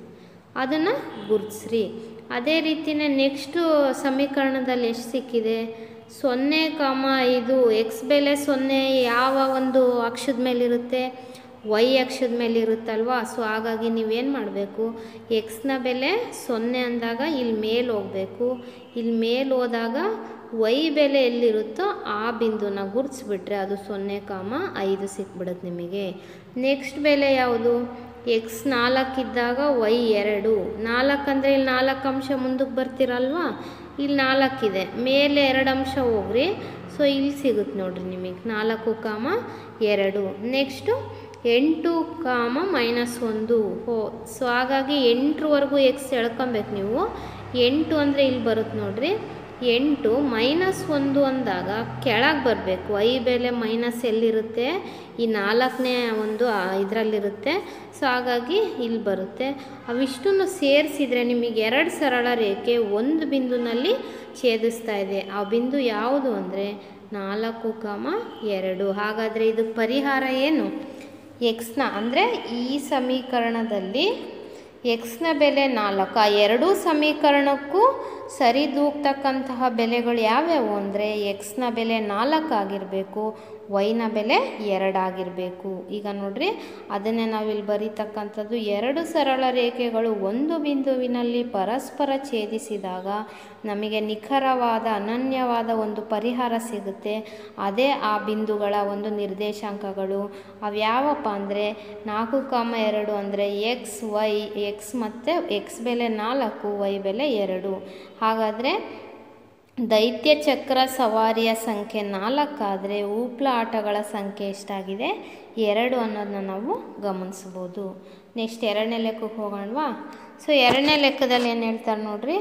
ಅದನ್ನು ಗುರುತಿಸ್ರಿ. ಅದೇ ರೀತಿಯೇ ನೆಕ್ಸ್ಟು ಸಮೀಕರಣದಲ್ಲಿ ಎಷ್ಟು ಸಿಕ್ಕಿದೆ, 0,5 ಎಕ್ಸ್ ಬೆಲೆ 0 ಯಾವ ಒಂದು ಅಕ್ಷದ ಮೇಲಿರುತ್ತೆ, ವೈ ಅಕ್ಷದ ಮೇಲೆ ಇರುತ್ತಲ್ವಾ. ಸೊ ಹಾಗಾಗಿ ನೀವೇನು ಮಾಡಬೇಕು, ಎಕ್ಸ್ನ ಬೆಲೆ 0 ಅಂದಾಗ ಇಲ್ಲಿ ಮೇಲೆ ಹೋಗಬೇಕು. ಇಲ್ಲಿ ಮೇಲೆ ಹೋದಾಗ ವೈ ಬೆಲೆ ಎಲ್ಲಿರುತ್ತೋ ಆ ಬಿಂದುನ ಗುರುತಿಸ್ಬಿಟ್ರೆ ಅದು 0,5 ಸಿಕ್ಬಿಡುತ್ತೆ ನಿಮಗೆ. ನೆಕ್ಸ್ಟ್ ಬೆಲೆ ಯಾವುದು, ಎಕ್ಸ್ 4 ಇದ್ದಾಗ ವೈ 2. 4 ಅಂದರೆ ಇಲ್ಲಿ 4 ಅಂಶ ಮುಂದಕ್ಕೆ ಬರ್ತಿರಲ್ವಾ, ಇಲ್ಲಿ 4 ಇದೆ, ಮೇಲೆ 2 ಅಂಶ ಹೋಗ್ರಿ. ಸೊ ಇಲ್ಲಿ ಸಿಗುತ್ತೆ ನೋಡ್ರಿ ನಿಮಗೆ 4,2. ನೆಕ್ಸ್ಟು 8, -1. ಸೊ ಹಾಗಾಗಿ 8ರವರೆಗೂ ಎಕ್ಸ್ ಎಳ್ಕೊಬೇಕು ನೀವು. 8 ಅಂದರೆ ಇಲ್ಲಿ ಬರುತ್ತೆ ನೋಡ್ರಿ, 8 -1 ಅಂದಾಗ ಕೆಳಗೆ ಬರಬೇಕು. ಐ ಬೆಲೆ ಮೈನಸ್ ಎಲ್ಲಿರುತ್ತೆ, ಈ 4ನೇ ಒಂದು ಇದರಲ್ಲಿರುತ್ತೆ. ಸೊ ಹಾಗಾಗಿ ಇಲ್ಲಿ ಬರುತ್ತೆ. ಅವಿಷ್ಟನ್ನು ಸೇರಿಸಿದರೆ ನಿಮಗೆ 2 ಸರಳ ರೇಖೆ ಒಂದು ಬಿಂದುನಲ್ಲಿ ಛೇದಿಸ್ತಾ ಇದೆ. ಆ ಬಿಂದು ಯಾವುದು ಅಂದರೆ 4,2. ಹಾಗಾದರೆ ಇದಕ್ಕೆ ಪರಿಹಾರ ಏನು? ಎಕ್ಸ್ನ ಅಂದರೆ ಈ ಸಮೀಕರಣದಲ್ಲಿ ಎಕ್ಸ್ನ ಬೆಲೆ 4. ಆ ಎರಡೂ ಸಮೀಕರಣಕ್ಕೂ ಸರಿದೂಗ್ತಕ್ಕಂತಹ ಬೆಲೆಗಳು ಯಾವ್ಯಾವು ಅಂದರೆ ಎಕ್ಸ್ನ ಬೆಲೆ 4 ಆಗಿರಬೇಕು, ವೈನ ಬೆಲೆ 2 ಆಗಿರಬೇಕು. ಈಗ ನೋಡ್ರಿ, ಅದನ್ನೇ ನಾವಿಲ್ಲಿ ಬರೀತಕ್ಕಂಥದ್ದು 2 ಸರಳ ರೇಖೆಗಳು ಒಂದು ಬಿಂದುವಿನಲ್ಲಿ ಪರಸ್ಪರ ಛೇದಿಸಿದಾಗ ನಮಗೆ ನಿಖರವಾದ ಅನನ್ಯವಾದ ಒಂದು ಪರಿಹಾರ ಸಿಗುತ್ತೆ. ಅದೇ ಆ ಬಿಂದುಗಳ ಒಂದು ನಿರ್ದೇಶಾಂಕಗಳು. ಅವ್ಯಾವಪ್ಪ ಅಂದರೆ 4,2 ಅಂದರೆ ಎಕ್ಸ್, ವೈ, ಎಕ್ಸ್ ಮತ್ತು ಎಕ್ಸ್ ಬೆಲೆ 4, ವೈ ಬೆಲೆ 2. ಹಾಗಾದರೆ ದೈತ್ಯ ಚಕ್ರ ಸವಾರಿಯ ಸಂಖ್ಯೆ 4 ಆದರೆ ಊಪ್ಲ ಆಟಗಳ ಸಂಖ್ಯೆ ಎಷ್ಟಾಗಿದೆ? 2 ಅನ್ನೋದನ್ನ ನಾವು ಗಮನಿಸ್ಬೋದು. ನೆಕ್ಸ್ಟ್ 2ನೇ ಲೆಕ್ಕಕ್ಕೆ ಹೋಗೋಣವಾ? ಸೊ 2ನೇ ಲೆಕ್ಕದಲ್ಲಿ ಏನು ಹೇಳ್ತಾರೆ ನೋಡ್ರಿ,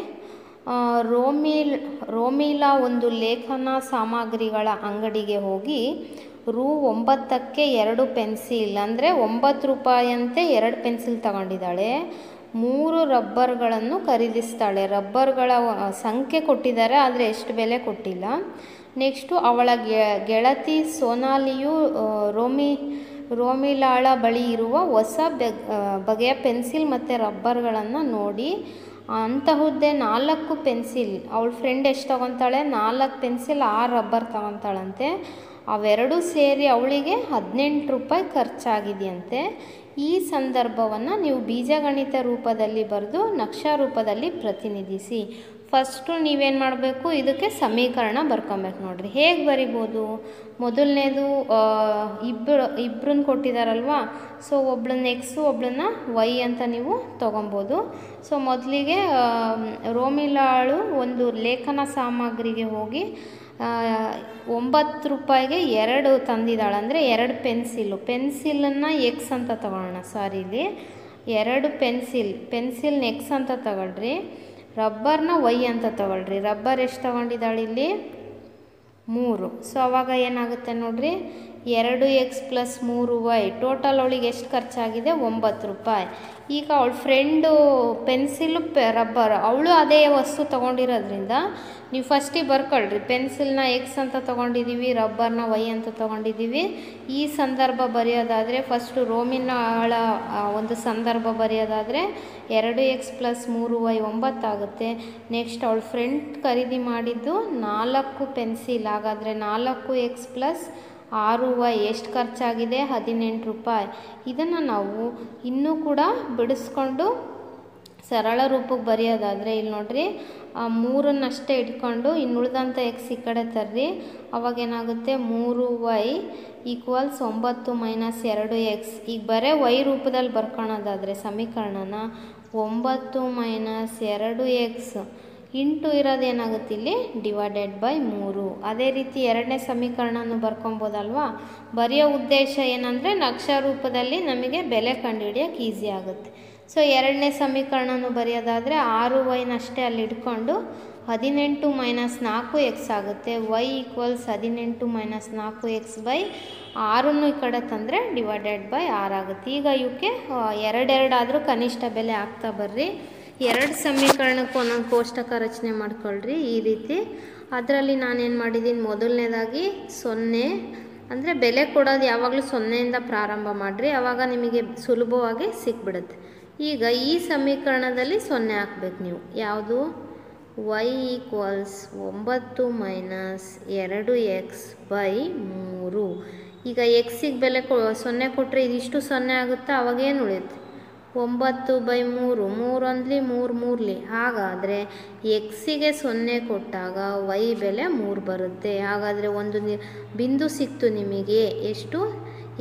ರೋಮಿಲಾ ಒಂದು ಲೇಖನ ಸಾಮಗ್ರಿಗಳ ಅಂಗಡಿಗೆ ಹೋಗಿ ರೂ 9ಕ್ಕೆ 2 ಪೆನ್ಸಿಲ್ ಅಂದರೆ 9 ರೂಪಾಯಿಯಂತೆ 2 ಪೆನ್ಸಿಲ್ ತಗೊಂಡಿದ್ದಾಳೆ. 3 ರಬ್ಬರ್ಗಳನ್ನು ಖರೀದಿಸ್ತಾಳೆ. ರಬ್ಬರ್ಗಳ ಸಂಖ್ಯೆ ಕೊಟ್ಟಿದ್ದಾರೆ, ಆದರೆ ಎಷ್ಟು ಬೆಲೆ ಕೊಟ್ಟಿಲ್ಲ. ನೆಕ್ಸ್ಟು ಅವಳ ಗೆಳತಿ ಸೋನಾಲಿಯು ರೋಮಿಲಾಳ ಬಳಿ ಇರುವ ಹೊಸ ಬಗೆಯ ಪೆನ್ಸಿಲ್ ಮತ್ತು ರಬ್ಬರ್ಗಳನ್ನು ನೋಡಿ ಅಂತಹುದ್ದೇ 4 ಪೆನ್ಸಿಲ್, ಅವಳ ಫ್ರೆಂಡ್ ಎಷ್ಟು ತಗೊತಾಳೆ? 4 ಪೆನ್ಸಿಲ್ 6 ರಬ್ಬರ್ ತಗೊತಾಳಂತೆ. ಅವೆರಡೂ ಸೇರಿ ಅವಳಿಗೆ 18 ರೂಪಾಯಿ ಖರ್ಚಾಗಿದೆಯಂತೆ. ಈ ಸಂದರ್ಭವನ್ನು ನೀವು ಬೀಜಗಣಿತ ರೂಪದಲ್ಲಿ ಬರೆದು ನಕ್ಷಾ ರೂಪದಲ್ಲಿ ಪ್ರತಿನಿಧಿಸಿ. ಫಸ್ಟು ನೀವೇನು ಮಾಡಬೇಕು, ಇದಕ್ಕೆ ಸಮೀಕರಣ ಬರ್ಕೊಬೇಕು ನೋಡ್ರಿ. ಹೇಗೆ ಬರಿಬೋದು? ಮೊದಲನೇದು ಇಬ್ಬರನ್ನ ಕೊಟ್ಟಿದ್ದಾರಲ್ವ, ಸೊ ಒಬ್ಳನ್ನ ಎಕ್ಸು ಒಬ್ಳನ್ನ ವೈ ಅಂತ ನೀವು ತೊಗೊಬೋದು. ಸೊ ಮೊದಲಿಗೆ ರೋಮಿಲಾಳು ಒಂದು ಲೇಖನ ಸಾಮಗ್ರಿಗೆ ಹೋಗಿ 9 ರೂಪಾಯಿಗೆ 2 ತಂದಿದ್ದಾಳೆ, ಅಂದರೆ 2 ಪೆನ್ಸಿಲನ್ನು ಎಕ್ಸ್ ಅಂತ ತಗೊಳ್ಳೋಣ. ಸಾರಿ, ಇಲ್ಲಿ 2 ಪೆನ್ಸಿಲ್ನ ಎಕ್ಸ್ ಅಂತ ತಗೊಳ್ರಿ, ರಬ್ಬರ್ನ ವೈ ಅಂತ ತಗೊಳ್ರಿ. ರಬ್ಬರ್ ಎಷ್ಟು ತಗೊಂಡಿದ್ದಾಳೆ ಇಲ್ಲಿ? 3. ಸೊ ಅವಾಗ ಏನಾಗುತ್ತೆ ನೋಡ್ರಿ, 2x + 3y ಟೋಟಲ್ ಅವಳಿಗೆ ಎಷ್ಟು ಖರ್ಚಾಗಿದೆ? 9 ರೂಪಾಯಿ. ಈಗ ಅವಳ ಫ್ರೆಂಡು ಪೆನ್ಸಿಲು ರಬ್ಬರ್, ಅವಳು ಅದೇ ವಸ್ತು ತೊಗೊಂಡಿರೋದ್ರಿಂದ ನೀವು ಫಸ್ಟಿಗೆ ಬರ್ಕೊಳ್ರಿ. ಪೆನ್ಸಿಲ್ನ ಎಕ್ಸ್ ಅಂತ ತೊಗೊಂಡಿದ್ದೀವಿ, ರಬ್ಬರ್ನ ವೈ ಅಂತ ತೊಗೊಂಡಿದ್ದೀವಿ. ಈ ಸಂದರ್ಭ ಬರೆಯೋದಾದರೆ ಫಸ್ಟು ರೋಮಿನಾಳ ಒಂದು ಸಂದರ್ಭ ಬರೆಯೋದಾದರೆ 2x + 3y 9 ಆಗುತ್ತೆ. ನೆಕ್ಸ್ಟ್ ಅವಳ ಫ್ರೆಂಡ್ ಖರೀದಿ ಮಾಡಿದ್ದು 4 ಪೆನ್ಸಿಲ್, ಹಾಗಾದರೆ 4x + 6y ಎಷ್ಟು ಖರ್ಚಾಗಿದೆ? 18 ರೂಪಾಯಿ. ಇದನ್ನು ನಾವು ಇನ್ನೂ ಕೂಡ ಬಿಡಿಸ್ಕೊಂಡು ಸರಳ ರೂಪಕ್ಕೆ ಬರೆಯೋದಾದರೆ ಇಲ್ಲಿ ನೋಡ್ರಿ, 3ಅನ್ನಷ್ಟೇ ಇಟ್ಕೊಂಡು ಇನ್ನುಳಿದಂಥ ಎಕ್ಸ್ ಈ ಕಡೆ ತರ್ರಿ. ಅವಾಗೇನಾಗುತ್ತೆ? 3y = 9 - 2x. ಈಗ ಬರೀ ವೈ ರೂಪದಲ್ಲಿ ಬರ್ಕೊಳೋದಾದರೆ ಸಮೀಕರಣನ 9 - 2x ಇಂಟು ಇರೋದೇನಾಗುತ್ತೆ ಇಲ್ಲಿ /3. ಅದೇ ರೀತಿ 2ನೇ ಸಮೀಕರಣನೂ ಬರ್ಕೊಬೋದಲ್ವಾ? ಬರೆಯೋ ಉದ್ದೇಶ ಏನಂದರೆ ನಕ್ಷಾ ರೂಪದಲ್ಲಿ ನಮಗೆ ಬೆಲೆ ಕಂಡುಹಿಡಿಯೋಕ್ಕೆ ಈಸಿ ಆಗುತ್ತೆ. ಸೊ 2ನೇ ಸಮೀಕರಣನೂ ಬರೆಯೋದಾದರೆ 6y ಅಲ್ಲಿ ಇಟ್ಕೊಂಡು 18 - 4x ಆಗುತ್ತೆ. y = 18 - 4x/6 ಈ ಕಡೆ ತಂದರೆ /6 ಆಗುತ್ತೆ. ಈಗ ಇವಕ್ಕೆ 2 ಆದರೂ ಕನಿಷ್ಠ ಬೆಲೆ ಆಗ್ತಾ ಬರ್ರಿ. 2 ಸಮೀಕರಣಕ್ಕೂ ಒಂದೊಂದು ಕೋಷ್ಟಕ ರಚನೆ ಮಾಡ್ಕೊಳ್ರಿ ಈ ರೀತಿ. ಅದರಲ್ಲಿ ನಾನೇನು ಮಾಡಿದ್ದೀನಿ, ಮೊದಲನೇದಾಗಿ 0 ಅಂದರೆ ಬೆಲೆ ಕೊಡೋದು ಯಾವಾಗಲೂ 0ಇಂದ ಪ್ರಾರಂಭ ಮಾಡಿರಿ, ಆವಾಗ ನಿಮಗೆ ಸುಲಭವಾಗಿ ಸಿಕ್ಬಿಡುತ್ತೆ. ಈಗ ಈ ಸಮೀಕರಣದಲ್ಲಿ 0 ಹಾಕ್ಬೇಕು ನೀವು. ಯಾವುದು? y = 9 - 2x/3. ಈಗ ಎಕ್ಸಿಗೆ ಬೆಲೆ 0 ಕೊಟ್ಟರೆ ಇದಿಷ್ಟು 0 ಆಗುತ್ತಾ? ಅವಾಗೇನು ಉಳಿಯುತ್ತೆ? 9/3, 3 3 ಹಾಗಾದರೆ ಎಕ್ಸಿಗೆ 0 ಕೊಟ್ಟಾಗ ವೈ ಬೆಲೆ 3 ಬರುತ್ತೆ. ಹಾಗಾದರೆ ಒಂದು ಬಿಂದು ಸಿಕ್ತು ನಿಮಗೆ. ಎಷ್ಟು?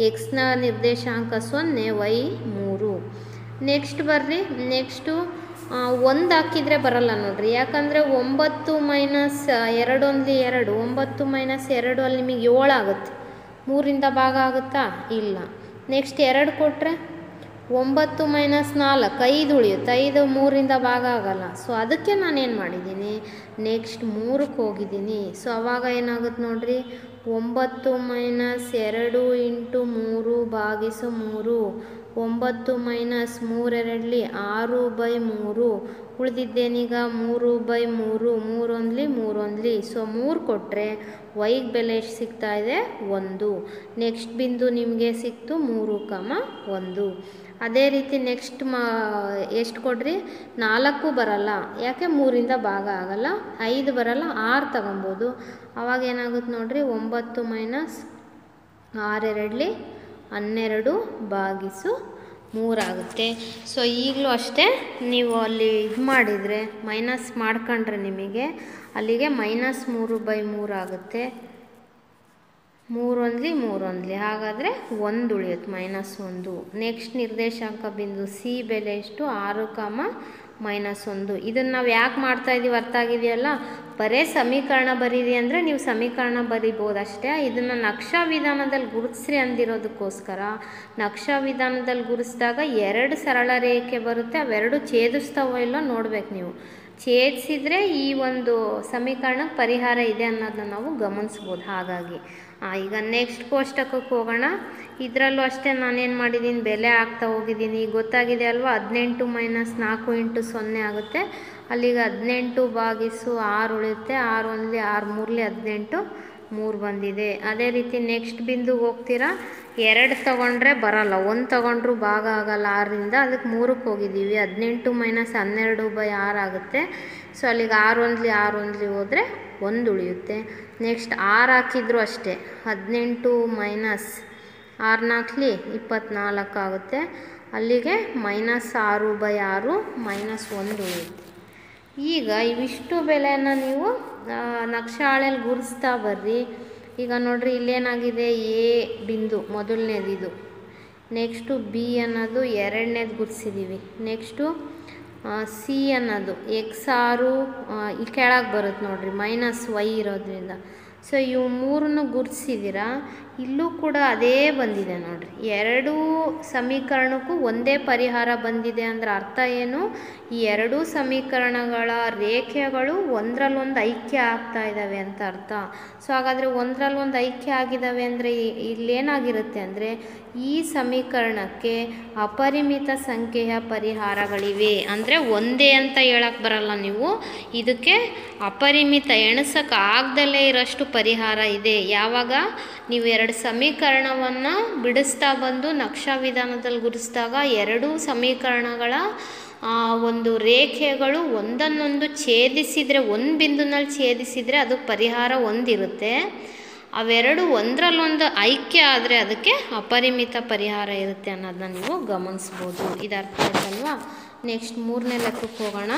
ಎಕ್ಸ್ನ ನಿರ್ದೇಶಾಂಕ 0, ವೈ 3. ನೆಕ್ಸ್ಟ್ ಬರ್ರಿ, ನೆಕ್ಸ್ಟು 1 ಹಾಕಿದರೆ ಬರಲ್ಲ ನೋಡ್ರಿ, ಯಾಕಂದರೆ 9 - 2 2, 9 - 2 ಅಲ್ಲಿ ನಿಮಗೆ 7 ಆಗುತ್ತೆ. 3ರಿಂದ ಭಾಗ ಆಗುತ್ತಾ? ಇಲ್ಲ. ನೆಕ್ಸ್ಟ್ 2 ಕೊಟ್ಟರೆ 9 ಮೈನಸ್ 4 5 ಉಳಿಯುತ್ತೆ. 5 3ರಿಂದ ಭಾಗ ಆಗಲ್ಲ. ಸೊ ಅದಕ್ಕೆ ನಾನೇನು ಮಾಡಿದ್ದೀನಿ, ನೆಕ್ಸ್ಟ್ 3ಕ್ಕೆ ಹೋಗಿದ್ದೀನಿ. ಸೊ ಆವಾಗ ಏನಾಗುತ್ತೆ ನೋಡಿರಿ, 9 ಮೈನಸ್ 2 ಇಂಟು 3 ಭಾಗಿಸು 3. 9 ಮೈನಸ್ 3 2ಲಿ 6/3. ಉಳಿದಿದ್ದೇನೀಗ 3/3. 3 ಸೊ 3 ಕೊಟ್ಟರೆ ವೈಗೆ ಬೆಲೆ ಎಷ್ಟು ಸಿಗ್ತಾ ಇದೆ, 1. ನೆಕ್ಸ್ಟ್ ಬಿಂದು ನಿಮಗೆ ಸಿಕ್ತು 3, 1. ಅದೇ ರೀತಿ ನೆಕ್ಸ್ಟ್ ಎಷ್ಟು ಕೊಡ್ರಿ, 4 ಬರಲ್ಲ, ಯಾಕೆ 3ರಿಂದ ಭಾಗ ಆಗಲ್ಲ. 5 ಬರಲ್ಲ, 6 ತಗೊಬೋದು. ಆವಾಗ ಏನಾಗುತ್ತೆ ನೋಡ್ರಿ, 9 ಮೈನಸ್ 6 2ಲಿ 12 ಭಾಗಿಸು 3 ಆಗುತ್ತೆ. ಸೊ ಈಗಲೂ ಅಷ್ಟೇ, ನೀವು ಅಲ್ಲಿ ಇದು ಮಾಡಿದರೆ ಮೈನಸ್ ಮಾಡ್ಕೊಂಡ್ರೆ ನಿಮಗೆ ಅಲ್ಲಿಗೆ -3/3 ಆಗುತ್ತೆ. 3 1 ಹಾಗಾದರೆ 1 ಉಳಿಯುತ್ತೆ, -1. ನೆಕ್ಸ್ಟ್ ನಿರ್ದೇಶಾಂಕ ಬಿಂದು ಸಿ ಬೆಲೆ ಎಷ್ಟು, 6, -1. ಇದನ್ನು ನಾವು ಯಾಕೆ ಮಾಡ್ತಾ ಇದ್ದೀವಿ ಅರ್ಥ ಆಗಿದೆಯಲ್ಲ. ಬರೇ ಸಮೀಕರಣ ಬರೀರಿ ಅಂದರೆ ನೀವು ಸಮೀಕರಣ ಬರಿಬೋದು ಅಷ್ಟೇ. ಇದನ್ನು ನಕ್ಷಾ ವಿಧಾನದಲ್ಲಿ ಗುರುತಿಸ್ರಿ ಅಂದಿರೋದಕ್ಕೋಸ್ಕರ ನಕ್ಷಾ ವಿಧಾನದಲ್ಲಿ ಗುರುತಿಸಿದಾಗ 2 ಸರಳ ರೇಖೆ ಬರುತ್ತೆ, ಅವೆರಡು ಛೇದಿಸ್ತಾವೋ ಇಲ್ಲ ನೋಡ್ಬೇಕು ನೀವು. ಛೇದಿಸಿದರೆ ಈ ಒಂದು ಸಮೀಕರಣಕ್ಕೆ ಪರಿಹಾರ ಇದೆ ಅನ್ನೋದನ್ನ ನಾವು ಗಮನಿಸ್ಬೋದು. ಹಾಗಾಗಿ ಈಗ ನೆಕ್ಸ್ಟ್ ಕೋಷ್ಟಕಕ್ಕೆ ಹೋಗೋಣ. ಇದರಲ್ಲೂ ಅಷ್ಟೇ ನಾನೇನು ಮಾಡಿದ್ದೀನಿ, ಬೆಲೆ ಹಾಕ್ತಾ ಹೋಗಿದ್ದೀನಿ. ಗೊತ್ತಾಗಿದೆ ಅಲ್ವಾ, 18 ಮೈನಸ್ 4 ಇಂಟು 0 ಆಗುತ್ತೆ. ಅಲ್ಲಿಗೆ 18 ಭಾಗಿಸು 6 ಉಳಿಯುತ್ತೆ. 6 1 6 3 18, 3 ಬಂದಿದೆ. ಅದೇ ರೀತಿ ನೆಕ್ಸ್ಟ್ ಬಿಂದುಗೆ ಹೋಗ್ತೀರಾ, 2 ತೊಗೊಂಡ್ರೆ ಬರಲ್ಲ, 1 ತೊಗೊಂಡ್ರೂ ಭಾಗ ಆಗಲ್ಲ 6ರಿಂದ. ಅದಕ್ಕೆ 3ಕ್ಕೆ ಹೋಗಿದ್ದೀವಿ. 18 ಮೈನಸ್ 12/6 ಆಗುತ್ತೆ. ಸೊ ಅಲ್ಲಿಗೆ 6 1 6 1 ಹೋದರೆ 1 ಉಳಿಯುತ್ತೆ. ನೆಕ್ಸ್ಟ್ 6 ಹಾಕಿದ್ರು ಅಷ್ಟೇ, 18 ಮೈನಸ್ 6 4 24 ಆಗುತ್ತೆ. ಅಲ್ಲಿಗೆ -6/6 -1 ಉಳಿಯುತ್ತೆ. ಈಗ ಇವಿಷ್ಟು ಬೆಲೆಯನ್ನು ನೀವು ನಕ್ಷಾಳೆಯಲ್ಲಿ ಗುರುತಿಸ್ತಾ ಬರ್ರಿ. ಈಗ ನೋಡ್ರಿ, ಇಲ್ಲೇನಾಗಿದೆ, ಎ ಬಿಂದು ಮೊದಲನೇದು ಇದು, ನೆಕ್ಸ್ಟು ಬಿ ಅನ್ನೋದು ಎರಡನೇದು ಗುರುತಿಸಿದ್ದೀವಿ. ನೆಕ್ಸ್ಟು ಸಿ ಅನ್ನೋದು x6 ಇಲ್ಲಿ ಕೆಳಗೆ ಬರುತ್ತೆ ನೋಡಿರಿ, -y ಇರೋದ್ರಿಂದ. ಸೊ ಇವು 3 ಗುರುತಿಸಿದ್ದೀರಾ. ಇಲ್ಲೂ ಕೂಡ ಅದೇ ಬಂದಿದೆ ನೋಡಿರಿ, 2 ಸಮೀಕರಣಕ್ಕೂ ಒಂದೇ ಪರಿಹಾರ ಬಂದಿದೆ ಅಂದರೆ ಅರ್ಥ ಏನು, ಈ 2 ಸಮೀಕರಣಗಳ ರೇಖೆಗಳು ಒಂದರಲ್ಲೊಂದು ಐಕ್ಯ ಆಗ್ತಾ ಇದ್ದಾವೆ ಅಂತ ಅರ್ಥ. ಸೊ ಹಾಗಾದರೆ ಒಂದರಲ್ಲೊಂದು ಐಕ್ಯ ಆಗಿದ್ದಾವೆ ಅಂದರೆ ಇಲ್ಲೇನಾಗಿರುತ್ತೆ ಅಂದರೆ ಈ ಸಮೀಕರಣಕ್ಕೆ ಅಪರಿಮಿತ ಸಂಖ್ಯೆಯ ಪರಿಹಾರಗಳಿವೆ. ಅಂದರೆ ಒಂದೇ ಅಂತ ಹೇಳಕ್ಕೆ ಬರಲ್ಲ ನೀವು, ಇದಕ್ಕೆ ಅಪರಿಮಿತ ಎಣಿಸಕ್ಕೆ ಆಗದಲ್ಲೇ ಇರೋಷ್ಟು ಪರಿಹಾರ ಇದೆ. ಯಾವಾಗ ನೀವು 2 ಸಮೀಕರಣವನ್ನು ಬಿಡಿಸ್ತಾ ಬಂದು ನಕ್ಷಾ ವಿಧಾನದಲ್ಲಿ ಗುರುತಿಸಿದಾಗ 2 ಸಮೀಕರಣಗಳ ಒಂದು ರೇಖೆಗಳು ಒಂದನ್ನೊಂದು ಛೇದಿಸಿದರೆ, ಒಂದು ಬಿಂದುನಲ್ಲಿ ಛೇದಿಸಿದರೆ ಅದು ಪರಿಹಾರ ಒಂದಿರುತ್ತೆ. ಅವೆರಡು ಒಂದರಲ್ಲೊಂದು ಐಕ್ಯ ಆದರೆ ಅದಕ್ಕೆ ಅಪರಿಮಿತ ಪರಿಹಾರ ಇರುತ್ತೆ ಅನ್ನೋದನ್ನ ನೀವು ಗಮನಿಸ್ಬೋದು. ಇದು ಅರ್ಥ ಆಯ್ತಲ್ವಾ. ನೆಕ್ಸ್ಟ್ 3ನೇ ಲೆಕ್ಕಕ್ಕೆ ಹೋಗೋಣ.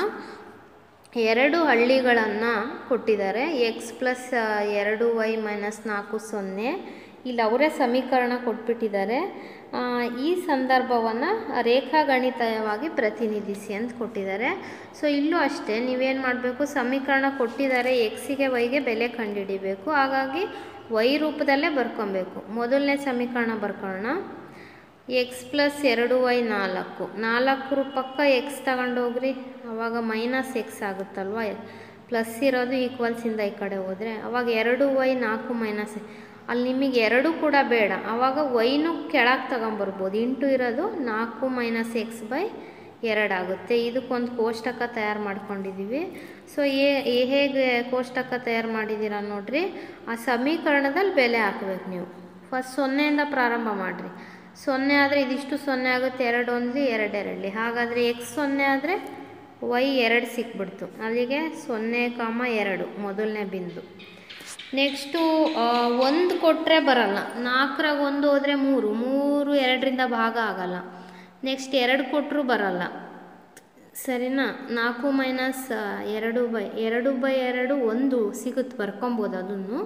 2 ಹಳ್ಳಿಗಳನ್ನು ಕೊಟ್ಟಿದ್ದಾರೆ, x + 2y - 4 0. ಇಲ್ಲಿ ಅವರೇ ಸಮೀಕರಣ ಕೊಟ್ಬಿಟ್ಟಿದ್ದಾರೆ. ಈ ಸಂದರ್ಭವನ್ನು ರೇಖಾಗಣಿತವಾಗಿ ಪ್ರತಿನಿಧಿಸಿ ಅಂತ ಕೊಟ್ಟಿದ್ದಾರೆ. ಸೊ ಇಲ್ಲೂ ಅಷ್ಟೇ ನೀವೇನು ಮಾಡಬೇಕು, ಸಮೀಕರಣ ಕೊಟ್ಟಿದ್ದಾರೆ, ಎಕ್ಸಿಗೆ ವೈಗೆ ಬೆಲೆ ಕಂಡುಹಿಡಿಬೇಕು. ಹಾಗಾಗಿ y ರೂಪದಲ್ಲೇ ಬರ್ಕೊಬೇಕು. ಮೊದಲನೇ ಸಮೀಕರಣ ಬರ್ಕೊಳ್ಳೋಣ. x + 2y 4 ಪಕ್ಕ x ತಗೊಂಡೋಗ್ರಿ, ಆವಾಗ -x ಆಗುತ್ತಲ್ವ. ಪ್ಲಸ್ ಇರೋದು ಈಕ್ವಲ್ಸಿಂದ ಈ ಕಡೆ ಹೋದರೆ ಆವಾಗ 2y 4 ಅಲ್ಲಿ ನಿಮಗೆ 2 ಕೂಡ ಬೇಡ, ಆವಾಗ ವೈನು ಕೆಳಗೆ ತಗೊಂಬರ್ಬೋದು. ಇಂಟು ಇರೋದು 4 - x/2 ಆಗುತ್ತೆ. ಇದಕ್ಕೊಂದು ಕೋಷ್ಟಕ ತಯಾರು ಮಾಡ್ಕೊಂಡಿದ್ದೀವಿ. ಸೊ ಹೇಗೆ ಕೋಷ್ಟಕ ತಯಾರು ಮಾಡಿದ್ದೀರಾ ನೋಡ್ರಿ, ಆ ಸಮೀಕರಣದಲ್ಲಿ ಬೆಲೆ ಹಾಕಬೇಕು ನೀವು. ಫಸ್ಟ್ 0ಯಿಂದ ಪ್ರಾರಂಭ ಮಾಡಿರಿ. 0 ಆದರೆ ಇದಿಷ್ಟು 0 ಆಗುತ್ತೆ, 2 1 2 2. ಹಾಗಾದರೆ x 0 ಆದರೆ y 2 ಸಿಕ್ಬಿಡ್ತು. ಅಲ್ಲಿಗೆ 0, 2 ಮೊದಲನೇ ಬಿಂದು. ನೆಕ್ಸ್ಟು 1 ಕೊಟ್ಟರೆ ಬರಲ್ಲ, 4ರಾಗ 1 ಹೋದರೆ 3, 2ರಿಂದ ಭಾಗ ಆಗಲ್ಲ. ನೆಕ್ಸ್ಟ್ 2 ಕೊಟ್ಟರು ಬರಲ್ಲ, ಸರಿನಾ. 4 - 2/2 1 ಸಿಗುತ್ತೆ, ಬರ್ಕೊಬೋದು ಅದನ್ನು.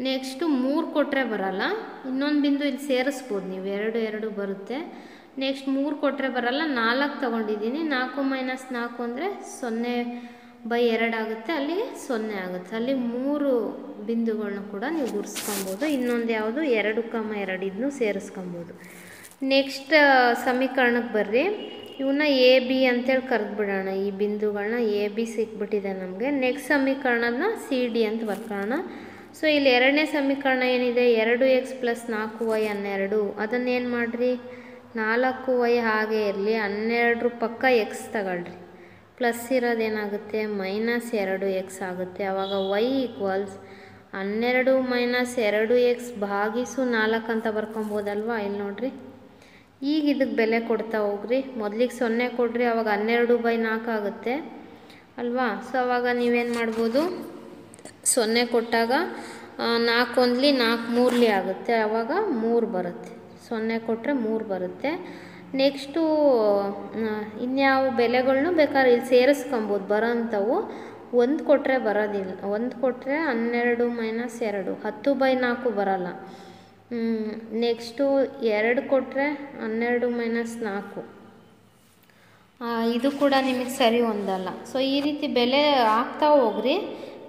ನೆಕ್ಸ್ಟು 3 ಕೊಟ್ಟರೆ ಬರಲ್ಲ, ಇನ್ನೊಂದು ಬಿಂದು ಇಲ್ಲಿ ಸೇರಿಸ್ಬೋದು ನೀವು, 2 2 ಬರುತ್ತೆ. ನೆಕ್ಸ್ಟ್ 3 ಕೊಟ್ಟರೆ ಬರಲ್ಲ, 4 ತೊಗೊಂಡಿದ್ದೀನಿ. 4 - 4 ಅಂದರೆ 0/2 ಆಗುತ್ತೆ, ಅಲ್ಲಿ 0 ಆಗುತ್ತೆ. ಅಲ್ಲಿ 3 ಬಿಂದುಗಳನ್ನ ಕೂಡ ನೀವು ಗುರ್ಸ್ಕೊಬೋದು. ಇನ್ನೊಂದು ಯಾವುದು 2, 2 ಇದನ್ನು ಸೇರಿಸ್ಕೊಬೋದು. ನೆಕ್ಸ್ಟ್ ಸಮೀಕರಣಕ್ಕೆ ಬರ್ರಿ. ಇವನ್ನ ಎ ಬಿ ಅಂತೇಳಿ ಕರೆದ್ಬಿಡೋಣ. ಈ ಬಿಂದುಗಳನ್ನ ಎ ಬಿ ಸಿಕ್ಬಿಟ್ಟಿದೆ ನಮಗೆ. ನೆಕ್ಸ್ಟ್ ಸಮೀಕರಣನ ಸಿ ಡಿ ಅಂತ ಬರ್ಕೊಳ್ಳೋಣ. ಸೊ ಇಲ್ಲಿ ಎರಡನೇ ಸಮೀಕರಣ ಏನಿದೆ, 2x + 4y 12. ಅದನ್ನೇನು ಮಾಡಿರಿ, 4y ಹಾಗೆ ಇರಲಿ, 12 ಪಕ್ಕ ಎಕ್ಸ್ ತಗೊಳ್ರಿ, ಪ್ಲಸ್ ಇರೋದೇನಾಗುತ್ತೆ -2x ಆಗುತ್ತೆ. ಆವಾಗ y = 12 - 2x ಭಾಗಿಸು 4 ಅಂತ ಬರ್ಕೊಬೋದಲ್ವಾ. ಇಲ್ಲಿ ನೋಡ್ರಿ, ಈಗ ಇದಕ್ಕೆ ಬೆಲೆ ಕೊಡ್ತಾ ಹೋಗ್ರಿ. ಮೊದಲಿಗೆ 0 ಕೊಡ್ರಿ, ಆವಾಗ 12/4 ಆಗುತ್ತೆ ಅಲ್ವಾ. ಸೊ ಆವಾಗ ನೀವೇನು ಮಾಡ್ಬೋದು, 0 ಕೊಟ್ಟಾಗ 4 1 4 3 ಆಗುತ್ತೆ, ಆವಾಗ 3 ಬರುತ್ತೆ. 0 ಕೊಟ್ಟರೆ 3 ಬರುತ್ತೆ. ನೆಕ್ಸ್ಟು ಇನ್ಯಾವ ಬೆಲೆಗಳ್ನೂ ಬೇಕಾದ್ರೆ ಇಲ್ಲಿ ಸೇರಿಸ್ಕೊಬೋದು. ಬರೋಂಥವು 1 ಕೊಟ್ಟರೆ ಬರೋದಿಲ್ಲ. 1 ಕೊಟ್ಟರೆ 12 - 2 10/4 ಬರೋಲ್ಲ. ನೆಕ್ಸ್ಟು 2 ಕೊಟ್ಟರೆ 12 - 4 ಇದು ಕೂಡ ನಿಮಗೆ ಸರಿ ಹೊಂದಲ್ಲ. ಸೊ ಈ ರೀತಿ ಬೆಲೆ ಹಾಕ್ತಾ ಹೋಗ್ರಿ.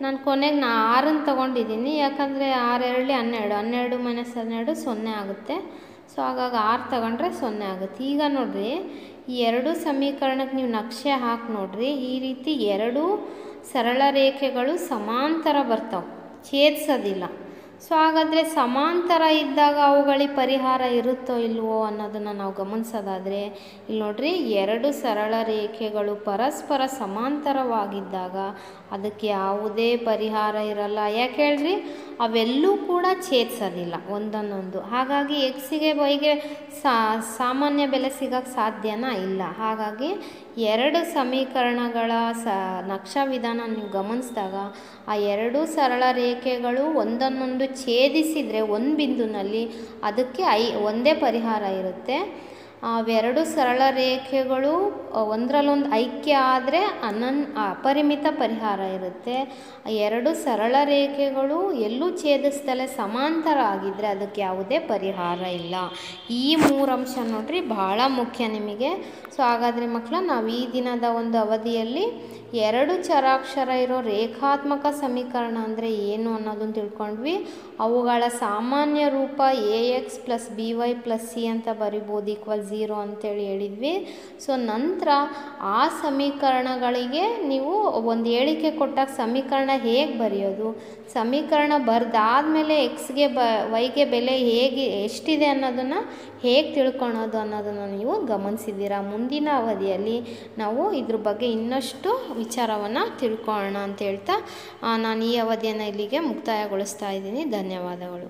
ನಾನು ಕೊನೆಗೆ 6 ತೊಗೊಂಡಿದ್ದೀನಿ, ಯಾಕಂದರೆ 6 2 12, 12 - 12 0 ಆಗುತ್ತೆ. ಸೊ ಹಾಗಾಗಿ 6 ತಗೊಂಡ್ರೆ 0 ಆಗುತ್ತೆ. ಈಗ ನೋಡಿರಿ, ಈ 2 ಸಮೀಕರಣಕ್ಕೆ ನೀವು ನಕ್ಷೆ ಹಾಕಿ ನೋಡಿರಿ. ಈ ರೀತಿ 2 ಸರಳ ರೇಖೆಗಳು ಸಮಾಂತರ ಬರ್ತಾವೆ, ಛೇದಿಸೋದಿಲ್ಲ. ಸೊ ಹಾಗಾದರೆ ಸಮಾಂತರ ಇದ್ದಾಗ ಅವುಗಳಿಗೆ ಪರಿಹಾರ ಇರುತ್ತೋ ಇಲ್ವೋ ಅನ್ನೋದನ್ನು ನಾವು ಗಮನಿಸೋದಾದರೆ, ಇಲ್ಲಿ ನೋಡ್ರಿ, 2 ಸರಳ ರೇಖೆಗಳು ಪರಸ್ಪರ ಸಮಾಂತರವಾಗಿದ್ದಾಗ ಅದಕ್ಕೆ ಯಾವುದೇ ಪರಿಹಾರ ಇರಲ್ಲ. ಯಾಕೆ ಹೇಳ್ರಿ, ಅವೆಲ್ಲೂ ಕೂಡ ಛೇದಿಸೋದಿಲ್ಲ ಒಂದನ್ನೊಂದು. ಹಾಗಾಗಿ ಎಕ್ಸಿಗೆ ವೈಗೆ ಸಾಮಾನ್ಯ ಬೆಲೆ ಸಿಗೋಕ್ಕೆ ಸಾಧ್ಯನಾ ಇಲ್ಲ. ಹಾಗಾಗಿ 2 ಸಮೀಕರಣಗಳ ನಕ್ಷಾ ವಿಧಾನ ನೀವು ಗಮನಿಸಿದಾಗ ಆ 2 ಸರಳ ರೇಖೆಗಳು ಒಂದನ್ನೊಂದು ಛೇದಿಸಿದರೆ ಒಂದು ಬಿಂದುನಲ್ಲಿ ಅದಕ್ಕೆ ಒಂದೇ ಪರಿಹಾರ ಇರುತ್ತೆ. ಅವೆರಡು ಸರಳ ರೇಖೆಗಳು ಒಂದರಲ್ಲೊಂದು ಐಕ್ಯ ಆದರೆ ಅಪರಿಮಿತ ಪರಿಹಾರ ಇರುತ್ತೆ. ಎರಡು ಸರಳ ರೇಖೆಗಳು ಎಲ್ಲೂ ಛೇದಿಸ್ದಲೇ ಸಮಾಂತರ ಆಗಿದ್ದರೆ ಅದಕ್ಕೆ ಯಾವುದೇ ಪರಿಹಾರ ಇಲ್ಲ. ಈ 3 ಅಂಶ ನೋಡ್ರಿ ಬಹಳ ಮುಖ್ಯ ನಿಮಗೆ. ಸೊ ಹಾಗಾದರೆ ಮಕ್ಕಳ, ನಾವು ಈ ದಿನದ ಒಂದು ಅವಧಿಯಲ್ಲಿ 2 ಚರಾಕ್ಷರ ಇರೋ ರೇಖಾತ್ಮಕ ಸಮೀಕರಣ ಅಂದರೆ ಏನು ಅನ್ನೋದನ್ನು ತಿಳ್ಕೊಂಡ್ವಿ. ಅವುಗಳ ಸಾಮಾನ್ಯ ರೂಪ ax + by + c ಅಂತ ಬರಿಬೋದು =0 ಅಂತೇಳಿ ಹೇಳಿದ್ವಿ. ಸೊ ನಂತರ ಆ ಸಮೀಕರಣಗಳಿಗೆ ನೀವು ಒಂದು ಹೇಳಿಕೆ ಕೊಟ್ಟಾಗ ಸಮೀಕರಣ ಹೇಗೆ ಬರೆಯೋದು, ಸಮೀಕರಣ ಬರೆದಾದ್ಮೇಲೆ ಎಕ್ಸ್ಗೆ ವೈಗೆ ಬೆಲೆ ಹೇಗೆ ಎಷ್ಟಿದೆ ಅನ್ನೋದನ್ನು ಹೇಗೆ ತಿಳ್ಕೊಳೋದು ಅನ್ನೋದನ್ನು ನೀವು ಗಮನಿಸಿದ್ದೀರಾ. ಮುಂದಿನ ಅವಧಿಯಲ್ಲಿ ನಾವು ಇದ್ರ ಬಗ್ಗೆ ಇನ್ನಷ್ಟು ವಿಚಾರವನ್ನು ತಿಳ್ಕೊಳ್ಳೋಣ ಅಂತ ಹೇಳ್ತಾ ನಾನು ಈ ಅವಧಿಯನ್ನು ಇಲ್ಲಿಗೆ ಮುಕ್ತಾಯಗೊಳಿಸ್ತಾ ಇದ್ದೀನಿ. ಧನ್ಯವಾದಗಳು.